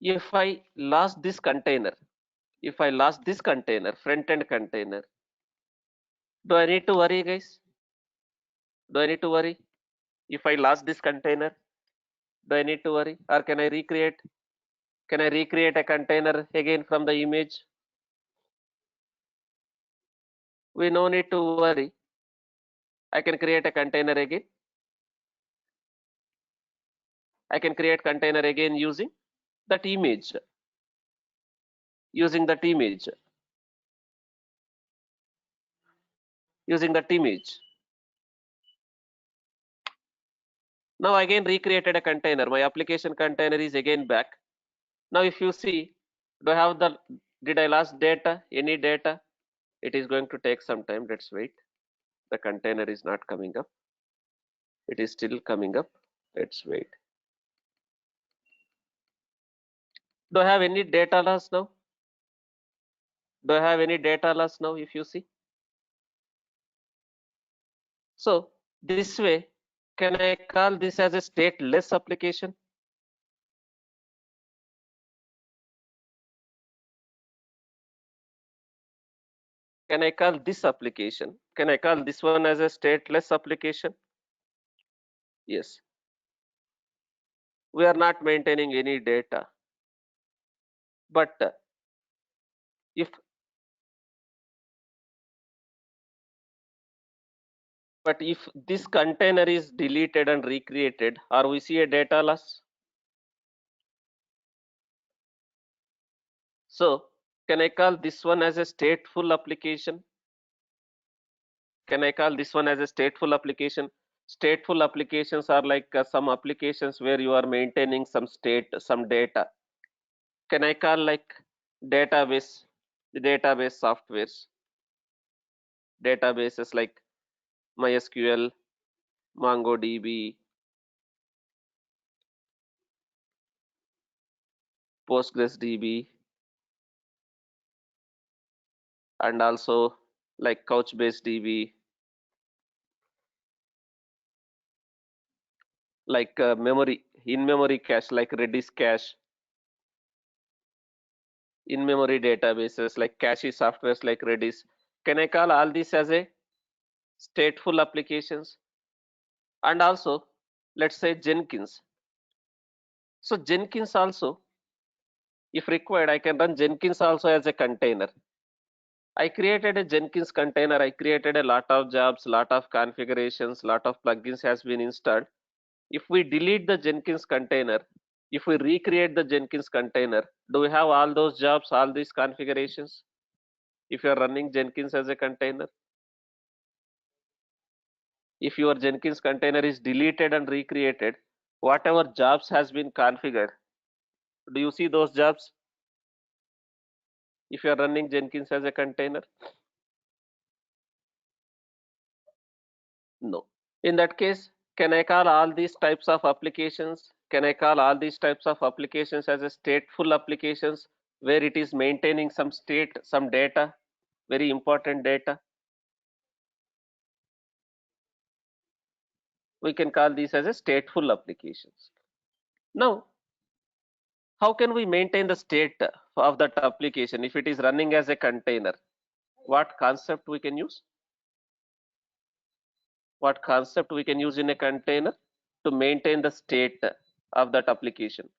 if I lost this container, front-end container, do I need to worry, guys? Do I need to worry? If I lost this container, do I need to worry? Or can I recreate? Can I recreate a container again from the image? We no need to worry. I can create a container again. I can create container again using that image. Using that image. Now again recreated a container. My application container is again back. Now if you see, did I lose data? Any data? It is going to take some time. Let's wait. The container is not coming up. It is still coming up. Let's wait. Do I have any data loss now? Do I have any data loss now if you see? So this way, can I call this as a stateless application? Can I call this application? Can I call this one as a stateless application? Yes. We are not maintaining any data. But if this container is deleted and recreated, or we see a data loss. So can I call this one as a stateful application? Can I call this one as a stateful application? Stateful applications are like some applications where you are maintaining some state, some data. Can I call like database, the database softwares, databases like MySQL, MongoDB, PostgreSDB, and also like Couchbase DB, like memory, in-memory cache like Redis cache, in-memory databases like cache softwares like Redis. Can I call all these as a stateful applications? And also, let's say Jenkins. So Jenkins also, if required, I can run Jenkins also as a container. I created a Jenkins container. I created a lot of jobs, lot of configurations, lot of plugins has been installed. If we delete the Jenkins container, if we recreate the Jenkins container, do we have all those jobs, all these configurations? If you are running Jenkins as a container, if your Jenkins container is deleted and recreated, whatever jobs has been configured, do you see those jobs? If you are running Jenkins as a container, no. In that case, can I call all these types of applications? Can I call all these types of applications as a stateful applications where it is maintaining some state, some data, very important data? We can call these as a stateful applications. Now, how can we maintain the state of that application if it is running as a container? What concept we can use? What concept we can use in a container to maintain the state of that application?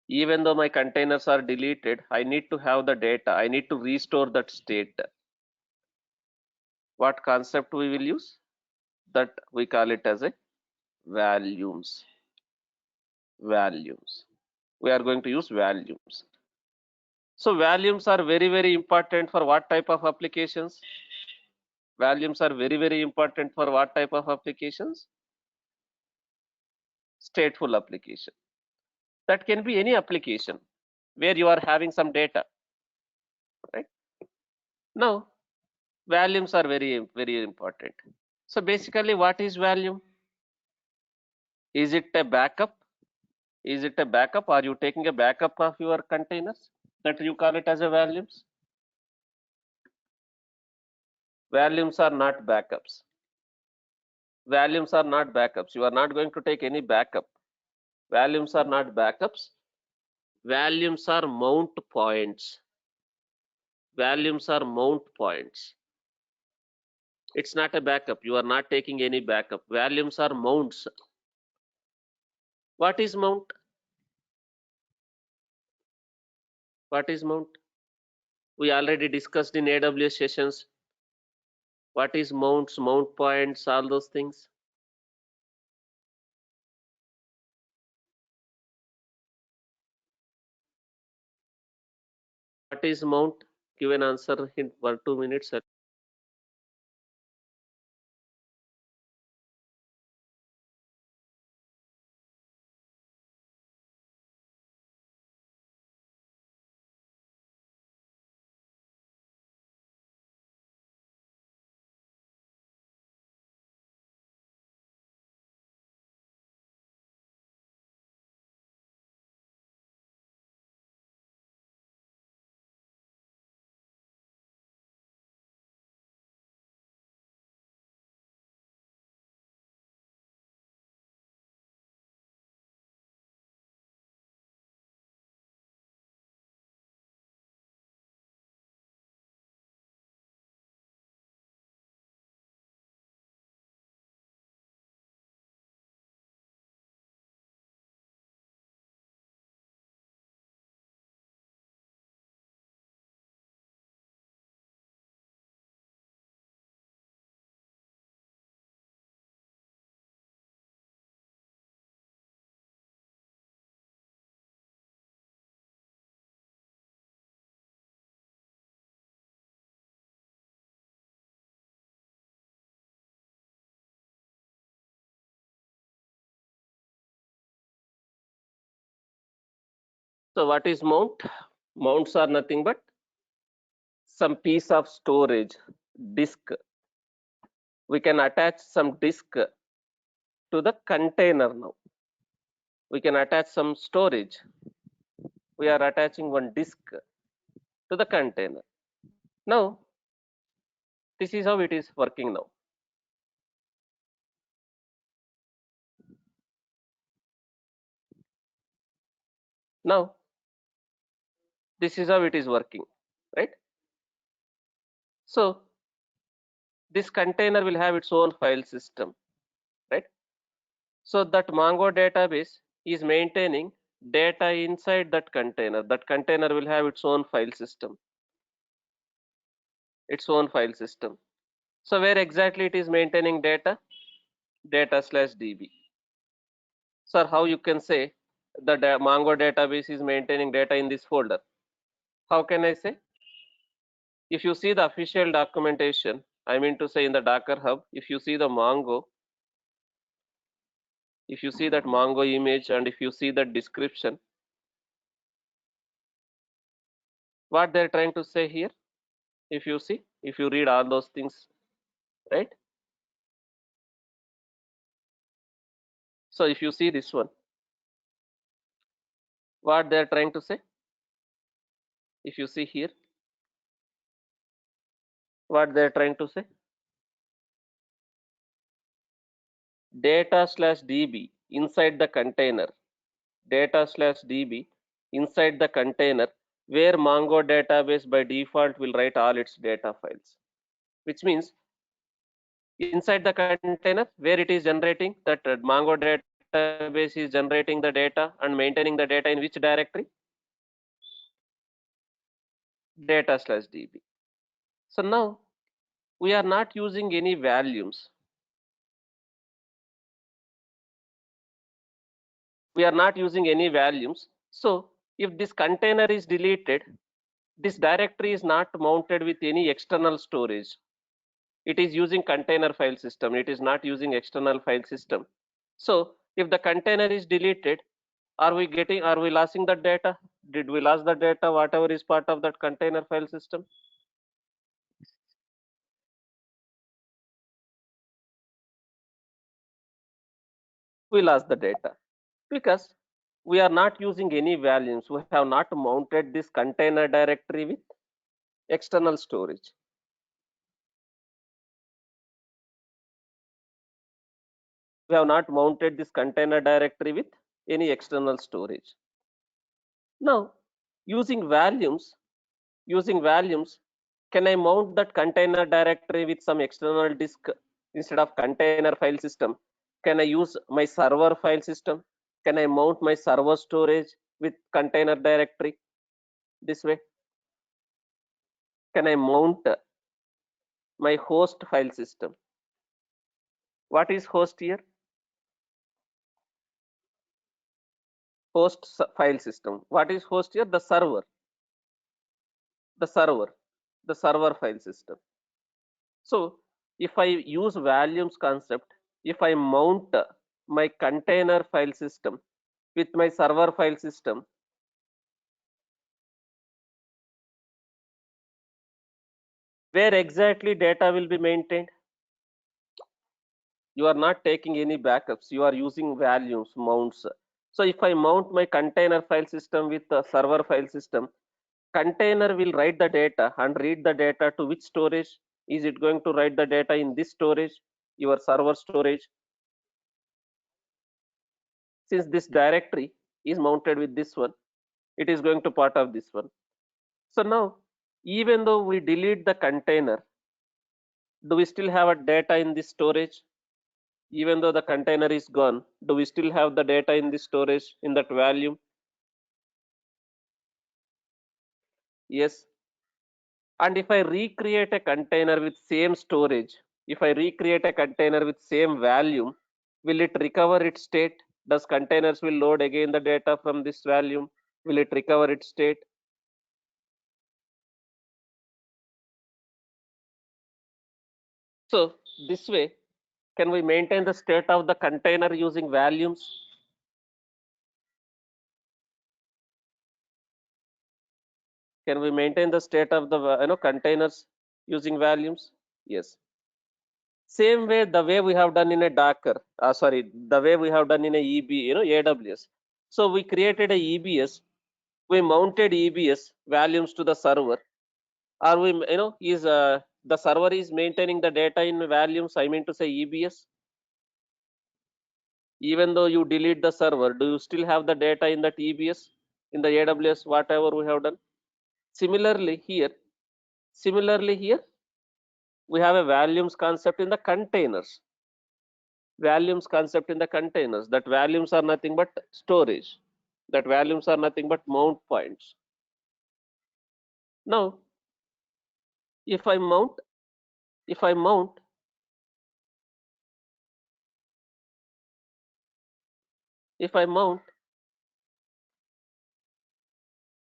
Even though my containers are deleted, I need to have the data. I need to restore that state. What concept we will use? That we call it as a volumes. Volumes. We are going to use volumes. So volumes are very, very important for what type of applications? Volumes are very, very important for what type of applications? Stateful application. That can be any application where you are having some data, right? Now, volumes are very, very important. So basically, what is volume? Is it a backup? Is it a backup? Are you taking a backup of your containers that you call it as a volumes? Volumes are not backups. Volumes are not backups. You are not going to take any backup. Volumes are not backups. Volumes are mount points. Volumes are mount points. It's not a backup. You are not taking any backup. Volumes are mounts. What is mount? What is mount? We already discussed in AWS sessions. What is mounts, mount points, all those things? What is mount? Give an answer in 1-2 minutes. So what is mount? Mounts are nothing but some piece of storage, disk. We can attach some disk to the container now. We can attach some storage. We are attaching one disk to the container. Now, this is how it is working now. Now, this is how it is working, right? So, this container will have its own file system, right? So that Mongo database is maintaining data inside that container. That container will have its own file system, So where exactly it is maintaining data? Data/db. Sir, how you can say the Mongo database is maintaining data in this folder? How can I say? If you see the official documentation, I mean to say in the Docker Hub, if you see the Mongo, if you see that Mongo image and if you see the description, what they're trying to say here, if you see, if you read all those things, right? So if you see this one, what they're trying to say, if you see here, what they're trying to say, data/db inside the container, data/db inside the container, where Mongo database by default will write all its data files, which means inside the container where it is generating that Mongo database is generating the data and maintaining the data in which directory? Data/db. So now we are not using any volumes. We are not using any volumes. So if this container is deleted, this directory is not mounted with any external storage. It is using container file system. It is not using external file system. So if the container is deleted, are we losing the data? Did we lose the data, whatever is part of that container file system? We lost the data because we are not using any volumes. We have not mounted this container directory with external storage. We have not mounted this container directory with any external storage. Now, using volumes, can I mount that container directory with some external disk instead of container file system? Can I use my server file system? Can I mount my server storage with container directory this way? Can I mount my host file system? What is host here? Host file system. What is host here? The server. The server file system. So if I use volumes concept, if I mount my container file system with my server file system, where exactly data will be maintained? You are not taking any backups. You are using volumes, mounts. So if I mount my container file system with the server file system, container will write the data and read the data to which storage? Is it going to write the data in this storage, your server storage? Since this directory is mounted with this one, it is going to part of this one. So now, even though we delete the container, do we still have a data in this storage? Even though the container is gone, do we still have the data in this storage in that volume? Yes. And if I recreate a container with same storage, if I recreate a container with same volume, will it recover its state? Does containers will load again the data from this volume? Will it recover its state? So this way, can we maintain the state of the container using volumes? Can we maintain the state of the containers using volumes? Yes. Same way, the way we have done in a Docker, sorry, the way we have done in a AWS. So we created a EBS, we mounted EBS volumes to the server. Are we, is the server is maintaining the data in volumes? I mean to say EBS. Even though you delete the server, do you still have the data in that EBS in the AWS? Whatever we have done. Similarly here, we have a volumes concept in the containers. Volumes concept in the containers. That volumes are nothing but storage. That volumes are nothing but mount points. Now, if I mount, if I mount, if I mount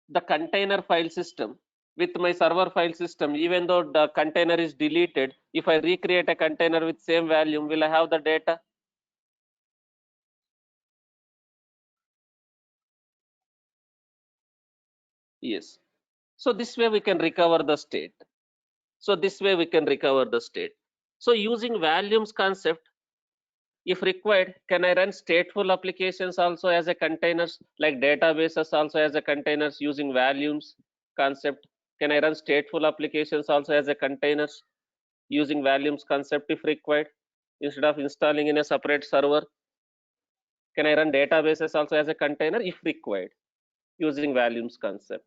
the container file system with my server file system, even though the container is deleted, if I recreate a container with same volume, will I have the data? Yes. So this way we can recover the state. So this way we can recover the state. So using volumes concept, if required, can I run stateful applications also as a containers, like databases also as a containers using volumes concept? Can I run stateful applications also as a containers using volumes concept if required? Instead of installing in a separate server, can I run databases also as a container if required using volumes concept?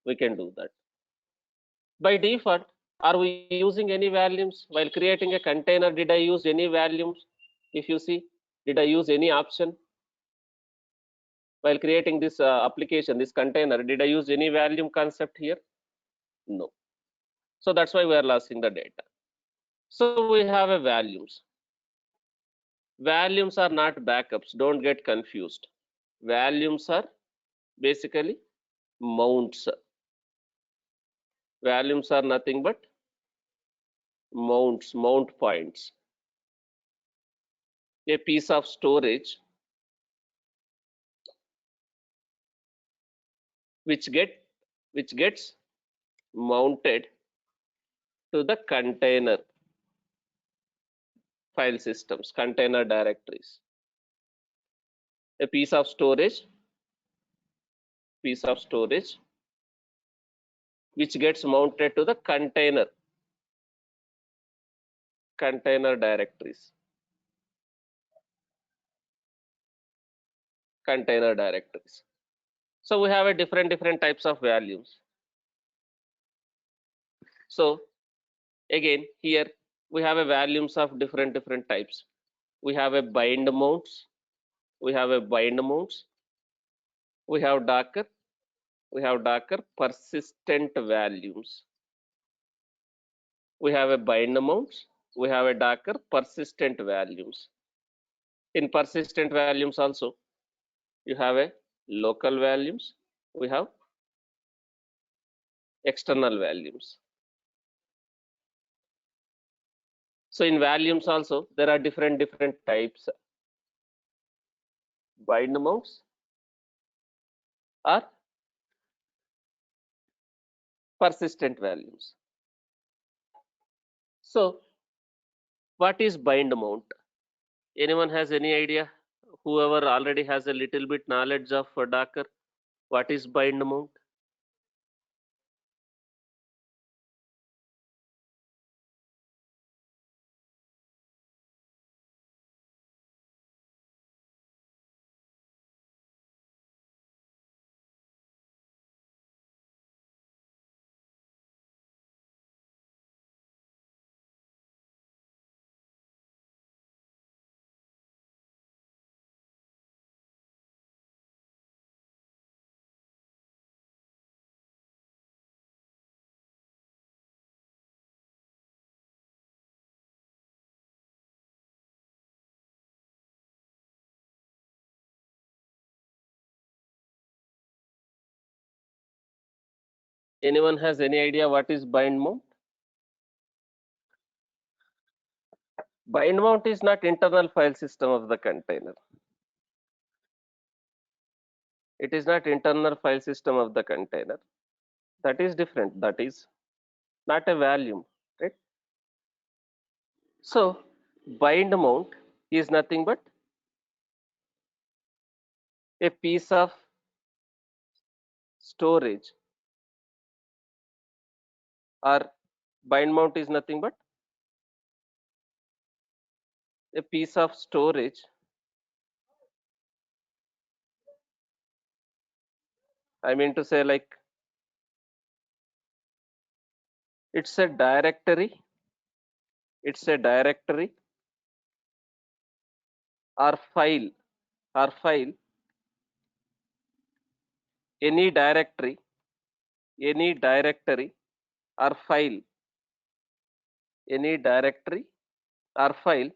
We can do that. By default, are we using any volumes while creating a container? Did I use any volumes? If you see, did I use any option while creating this application, this container? Did I use any volume concept here? No. So that's why we are losing the data. So we have a volumes. Volumes are not backups. Don't get confused. Volumes are basically mounts. Volumes are nothing but mounts, mount points. A piece of storage which gets mounted to the container file systems, container directories. A piece of storage which gets mounted to the container directories. So we have a different types of values. So again, here we have a volumes of different types. We have a bind mounts, we have Docker persistent volumes. We have a bind mounts, we have a Docker persistent volumes. In persistent volumes also, you have a local volumes, we have external volumes. So in volumes also, there are different types. Bind mounts or persistent volumes. So what is bind mount? Anyone has any idea? Whoever already has a little bit knowledge of Docker, what is bind mount? Anyone has any idea what is bind mount? Bind mount is not internal file system of the container. It is not internal file system of the container. That is different. That is not a volume, right? So bind mount is nothing but a piece of storage, or bind mount is nothing but a piece of storage. I mean to say, like, it's a directory, it's a directory or file, or file, any directory, any directory or file, any directory or file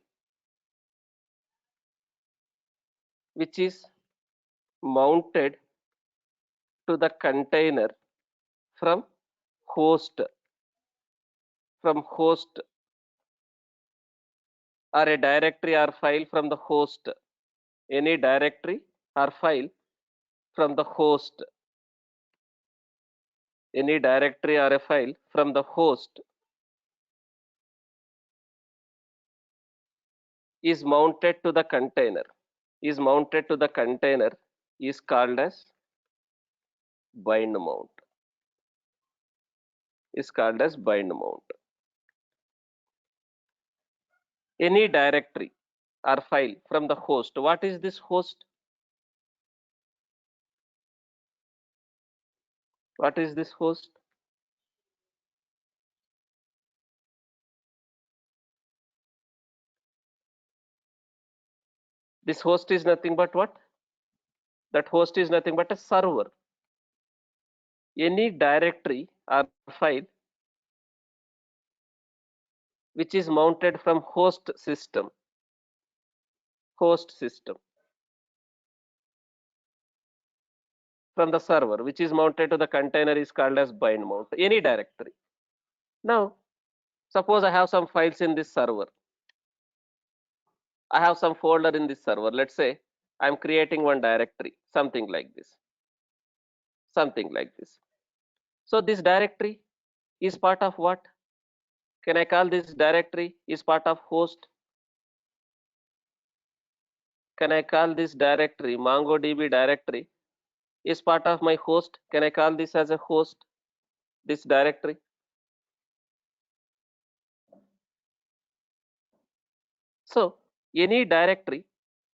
which is mounted to the container from host, from host, or a directory or file from the host, any directory or file from the host, any directory or a file from the host is mounted to the container, is mounted to the container, is called as bind mount, is called as bind mount. Any directory or file from the host. What is this host? What is this host? This host is nothing but what? That host is nothing but a server. Any directory or file which is mounted from host system, host system, from the server which is mounted to the container is called as bind mount. Any directory. Now, suppose I have some files in this server. I have some folder in this server. Let's say I'm creating one directory, something like this, something like this. So this directory is part of what? Can I call this directory is part of host? Can I call this directory, MongoDB directory, is part of my host? Can I call this as a host, this directory? So any directory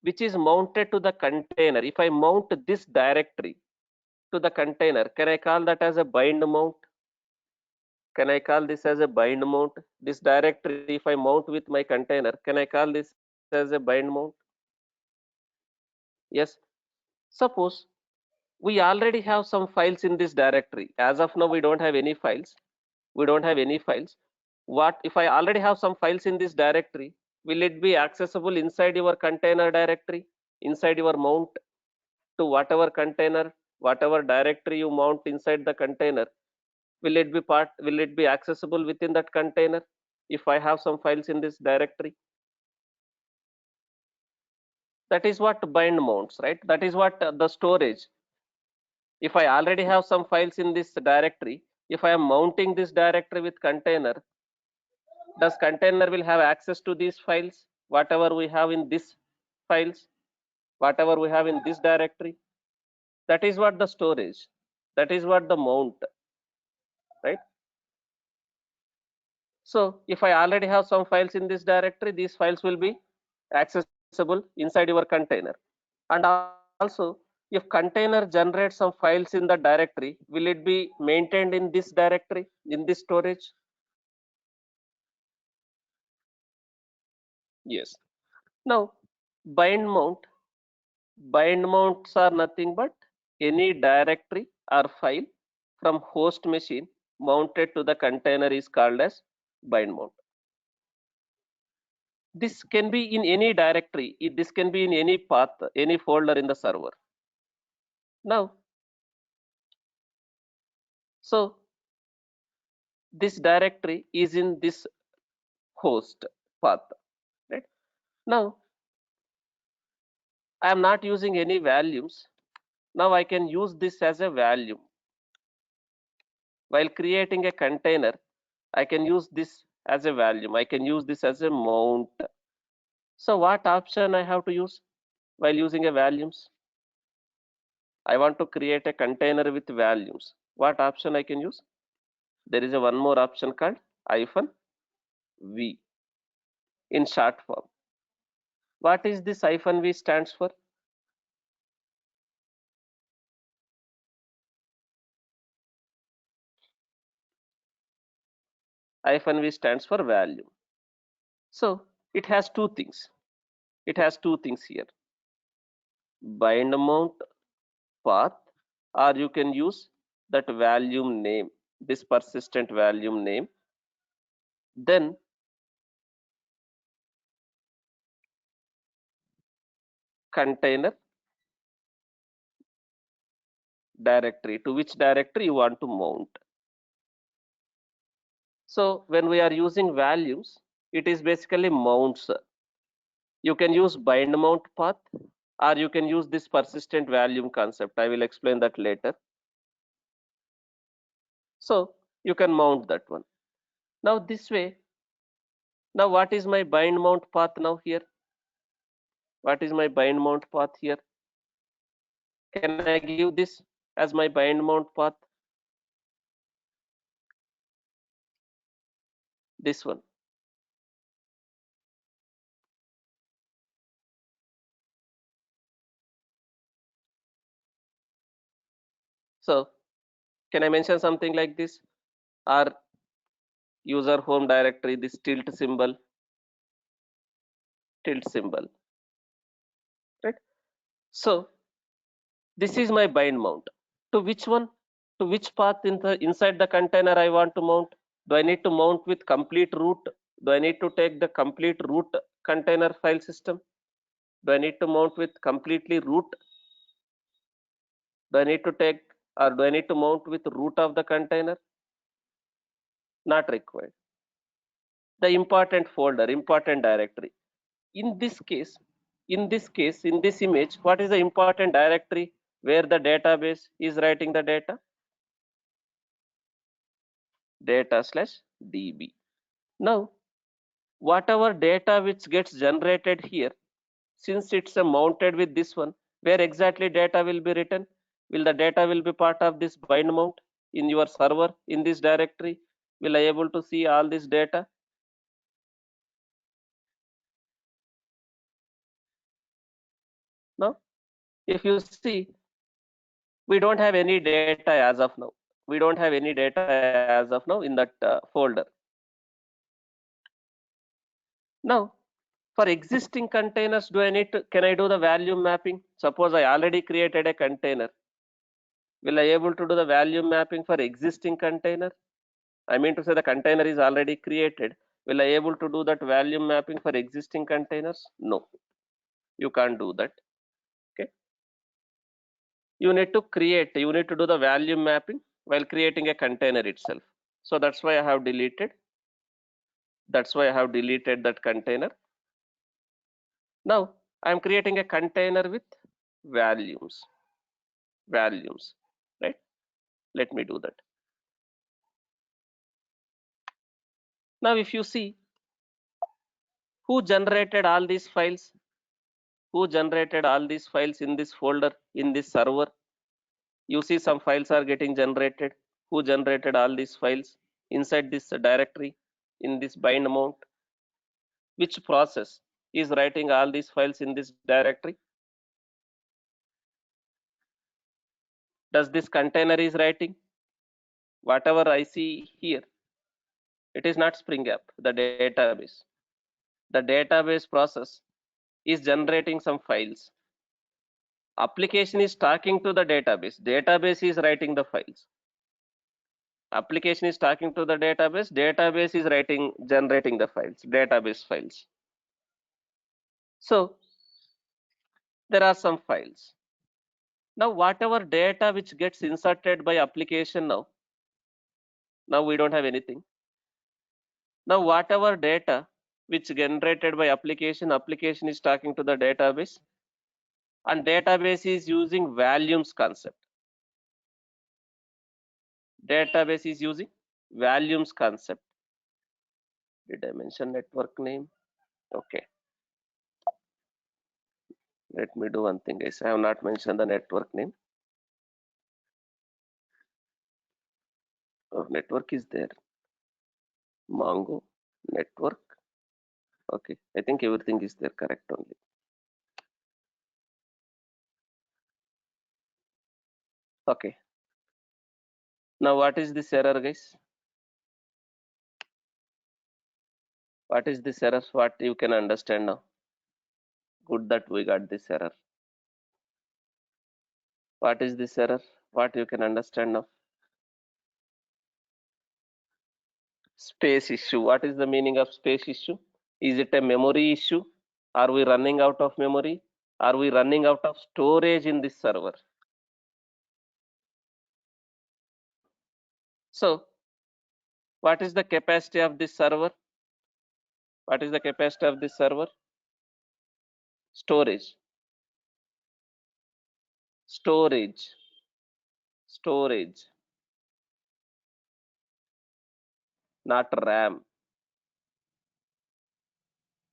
which is mounted to the container, if I mount this directory to the container, can I call that as a bind mount? Can I call this as a bind mount? This directory, if I mount with my container, can I call this as a bind mount? Yes. Suppose we already have some files in this directory. As of now, we don't have any files. We don't have any files. What if I already have some files in this directory? Will it be accessible inside your container directory, inside your mount to whatever container, whatever directory you mount inside the container? Will it be part? Will it be accessible within that container if I have some files in this directory? That is what bind mounts, right? That is what the storage. If I already have some files in this directory, if I am mounting this directory with container, does container will have access to these files, whatever we have in this files, whatever we have in this directory? That is what the storage, that is what the mount, right? So if I already have some files in this directory, these files will be accessible inside your container. And also, if container generates some files in the directory, will it be maintained in this directory, in this storage? Yes. Now, bind mount, bind mounts are nothing but any directory or file from host machine mounted to the container is called as bind mount. This can be in any directory. This can be in any path, any folder in the server. Now, so this directory is in this host path, right? Now, I am not using any values. Now I can use this as a value. While creating a container, I can use this as a volume. I can use this as a mount. So what option I have to use while using a volumes? I want to create a container with volumes. What option I can use? There is a one more option called -v in short form. What is this -v stands for? -v stands for volume. So it has two things. It has two things here. Bind mount path, or you can use that volume name, this persistent volume name. Then container directory, to which directory you want to mount. So when we are using values, it is basically mounts. You can use bind mount path, or you can use this persistent volume concept. I will explain that later. So you can mount that one. Now this way, now what is my bind mount path now here? What is my bind mount path here? Can I give this as my bind mount path? This one. So can I mention something like this? Or user home directory, this tilt symbol, right? So this is my bind mount. To which one? To which path inside the container I want to mount? Do I need to mount with complete root? Do I need to take the complete root container file system? Do I need to mount with completely root? Do I need to take, or do I need to mount with root of the container? Not required. The important folder, important directory. In this case, in this image, what is the important directory where the database is writing the data? Data/db. Now, whatever data which gets generated here, since it's mounted with this one, where exactly data will be written? Will the data will be part of this bind mount in your server in this directory? Will I able to see all this data? No. If you see, we don't have any data as of now. We don't have any data as of now in that folder. Now, for existing containers, can I do the value mapping? Suppose I already created a container. Will I able to do the value mapping for existing container? I mean to say the container is already created. Will I able to do that value mapping for existing containers? No, you can't do that. Okay. You need to do the value mapping while creating a container itself. So that's why I have deleted. That's why I have deleted that container. Now I'm creating a container with values, right? Let me do that. Now if you see, who generated all these files? Who generated all these files in this folder, in this server? You see some files are getting generated. Who generated all these files inside this directory, in this bind mount? Which process is writing all these files in this directory? Does this container is writing? Whatever I see here, it is not Spring App, the database. The database process is generating some files. Application is talking to the database. Database is writing the files. Application is talking to the database. Database is generating the files, database files. So there are some files. Now whatever data which gets inserted by application now we don't have anything. Now whatever data which generated by application is talking to the database, and database is using volumes concept. Database is using volumes concept. Did I mention network name? Okay, let me do one thing, guys. I have not mentioned the network name. Oh, network is there. Mongo network. Okay, I think everything is there correct only. Okay. Now what is this error, guys? What is this error? What you can understand now? Good that we got this error. What is this error? What you can understand now? Space issue. What is the meaning of space issue? Is it a memory issue? Are we running out of memory? Are we running out of storage in this server? So, what is the capacity of this server? What is the capacity of this server? Storage. Storage. Storage. Not RAM.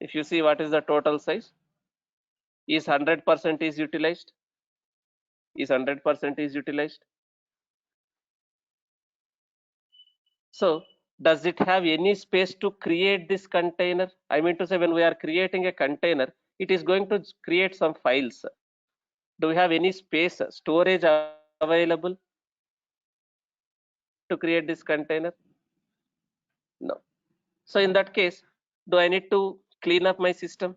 If you see what is the total size, is 100% is utilized? Is 100% is utilized? So does it have any space to create this container? I mean to say, when we are creating a container, it is going to create some files. Do we have any space, storage available to create this container? No. So in that case, do I need to clean up my system?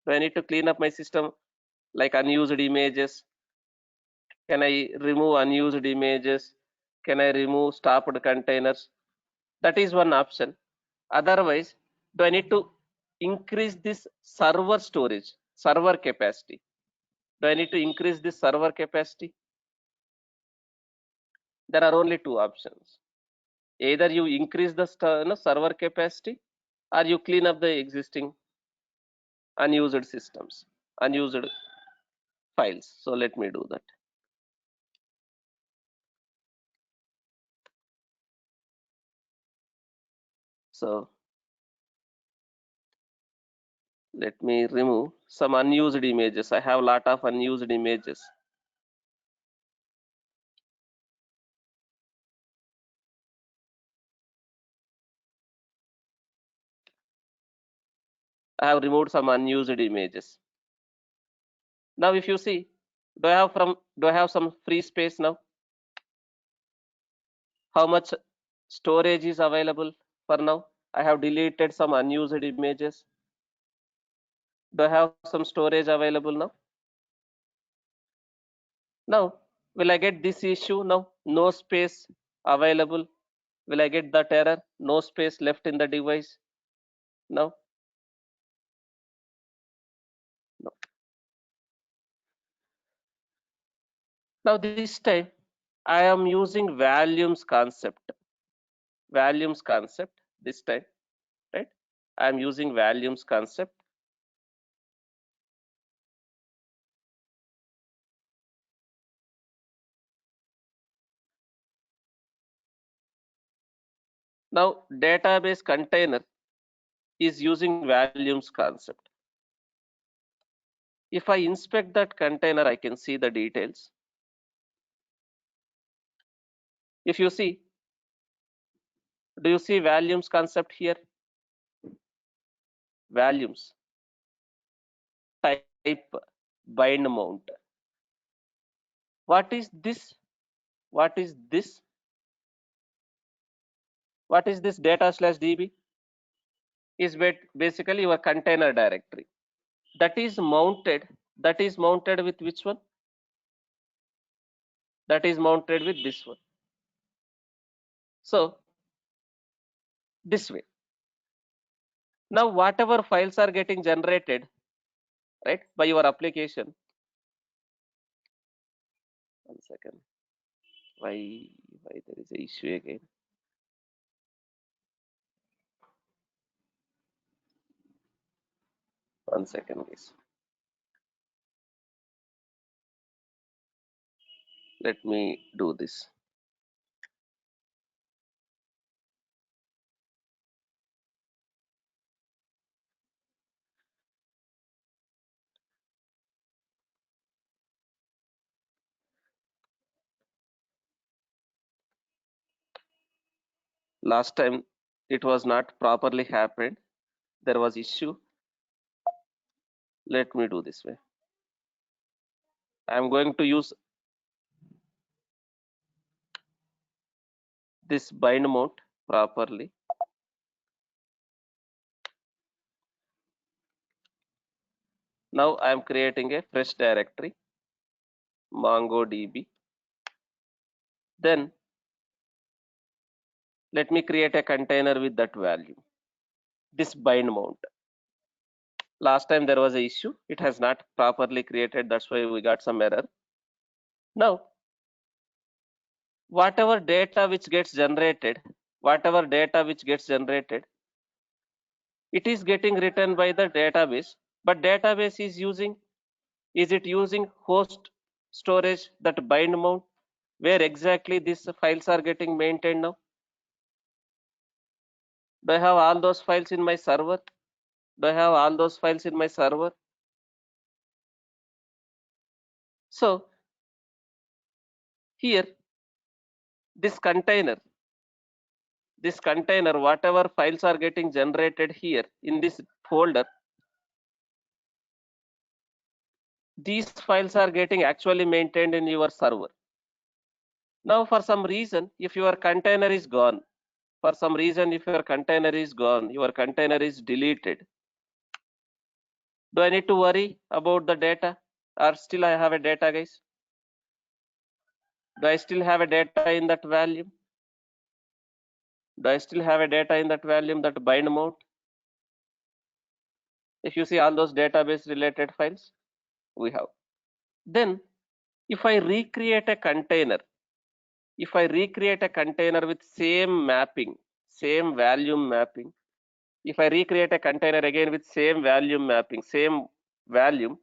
Do I need to clean up my system like unused images? Can I remove unused images? Can I remove stopped containers? That is one option. Otherwise, do I need to increase this server storage, server capacity? Do I need to increase this server capacity? There are only two options. Either you increase the server capacity, or you clean up the existing unused systems, unused files. So let me do that. So let me remove some unused images. I have a lot of unused images. I have removed some unused images. Now if you see, do I have some free space now? How much storage is available for now? I have deleted some unused images. Do I have some storage available now? Now, will I get this issue now? No space available. Will I get that error? No space left in the device? No. No. Now this time I am using volumes concept. Volumes concept this time, right? I am using volumes concept. Now database container is using volumes concept. If I inspect that container, I can see the details. If you see, do you see volumes concept here? Volumes, type, bind mount. What is this? What is this? What is this data/db? Is basically your container directory. That is mounted. That is mounted with which one? That is mounted with this one. So this way. Now whatever files are getting generated, right, by your application. 1 second. Why there is a issue again? One second, guys. Let me do this. Last time it was not properly happened, there was issue. Let me do this way. I am going to use this bind mount properly. Now I am creating a fresh directory, MongoDB. Then let me create a container with that value, this bind mount. Last time there was an issue, it has not properly created, that's why we got some error. Now whatever data which gets generated, it is getting written by the database, but database is it using host storage, that bind mount, where exactly these files are getting maintained now? Do I have all those files in my server? So here, this container, whatever files are getting generated here in this folder, these files are getting actually maintained in your server. Now for some reason, if your container is gone, your container is deleted, do I need to worry about the data, or still I have a data, guys? Do I still have a data in that value? That bind mount? If you see all those database related files, we have. Then if I recreate a container, with same mapping, same volume mapping, if I recreate a container again with same volume mapping, same volume,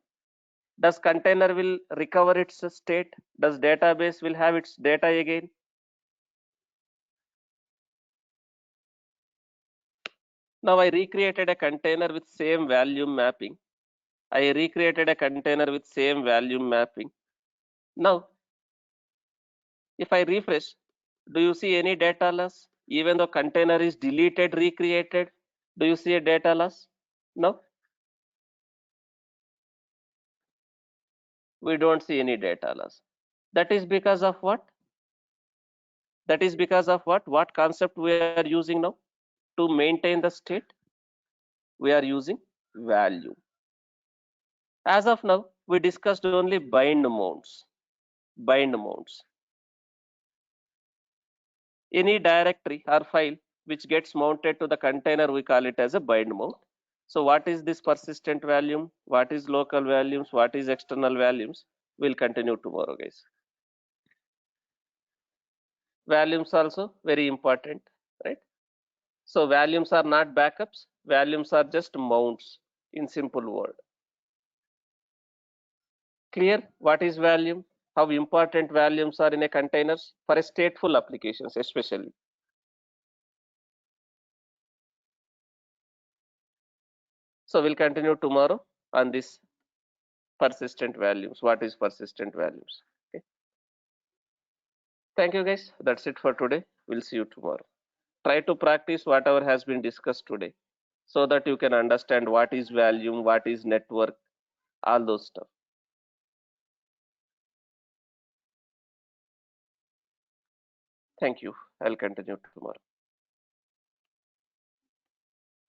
does container will recover its state? Does database will have its data again? Now I recreated a container with same volume mapping. Now if I refresh, do you see any data loss? Even though container is deleted, recreated, do you see a data loss? No, we don't see any data loss. That is because of what? What concept we are using now to maintain the state? We are using value. As of now, we discussed only bind mounts. Any directory or file which gets mounted to the container, we call it as a bind mount. So what is this persistent volume? What is local volumes? What is external volumes? We'll continue tomorrow, guys. Volumes also very important, right? So volumes are not backups. Volumes are just mounts in simple word. Clear what is volume? How important volumes are in a containers for a stateful applications especially. So we'll continue tomorrow on this persistent values. What is persistent values? Okay. Thank you, guys. That's it for today. We'll see you tomorrow. Try to practice whatever has been discussed today so that you can understand what is volume, what is network, all those stuff. Thank you. I'll continue tomorrow.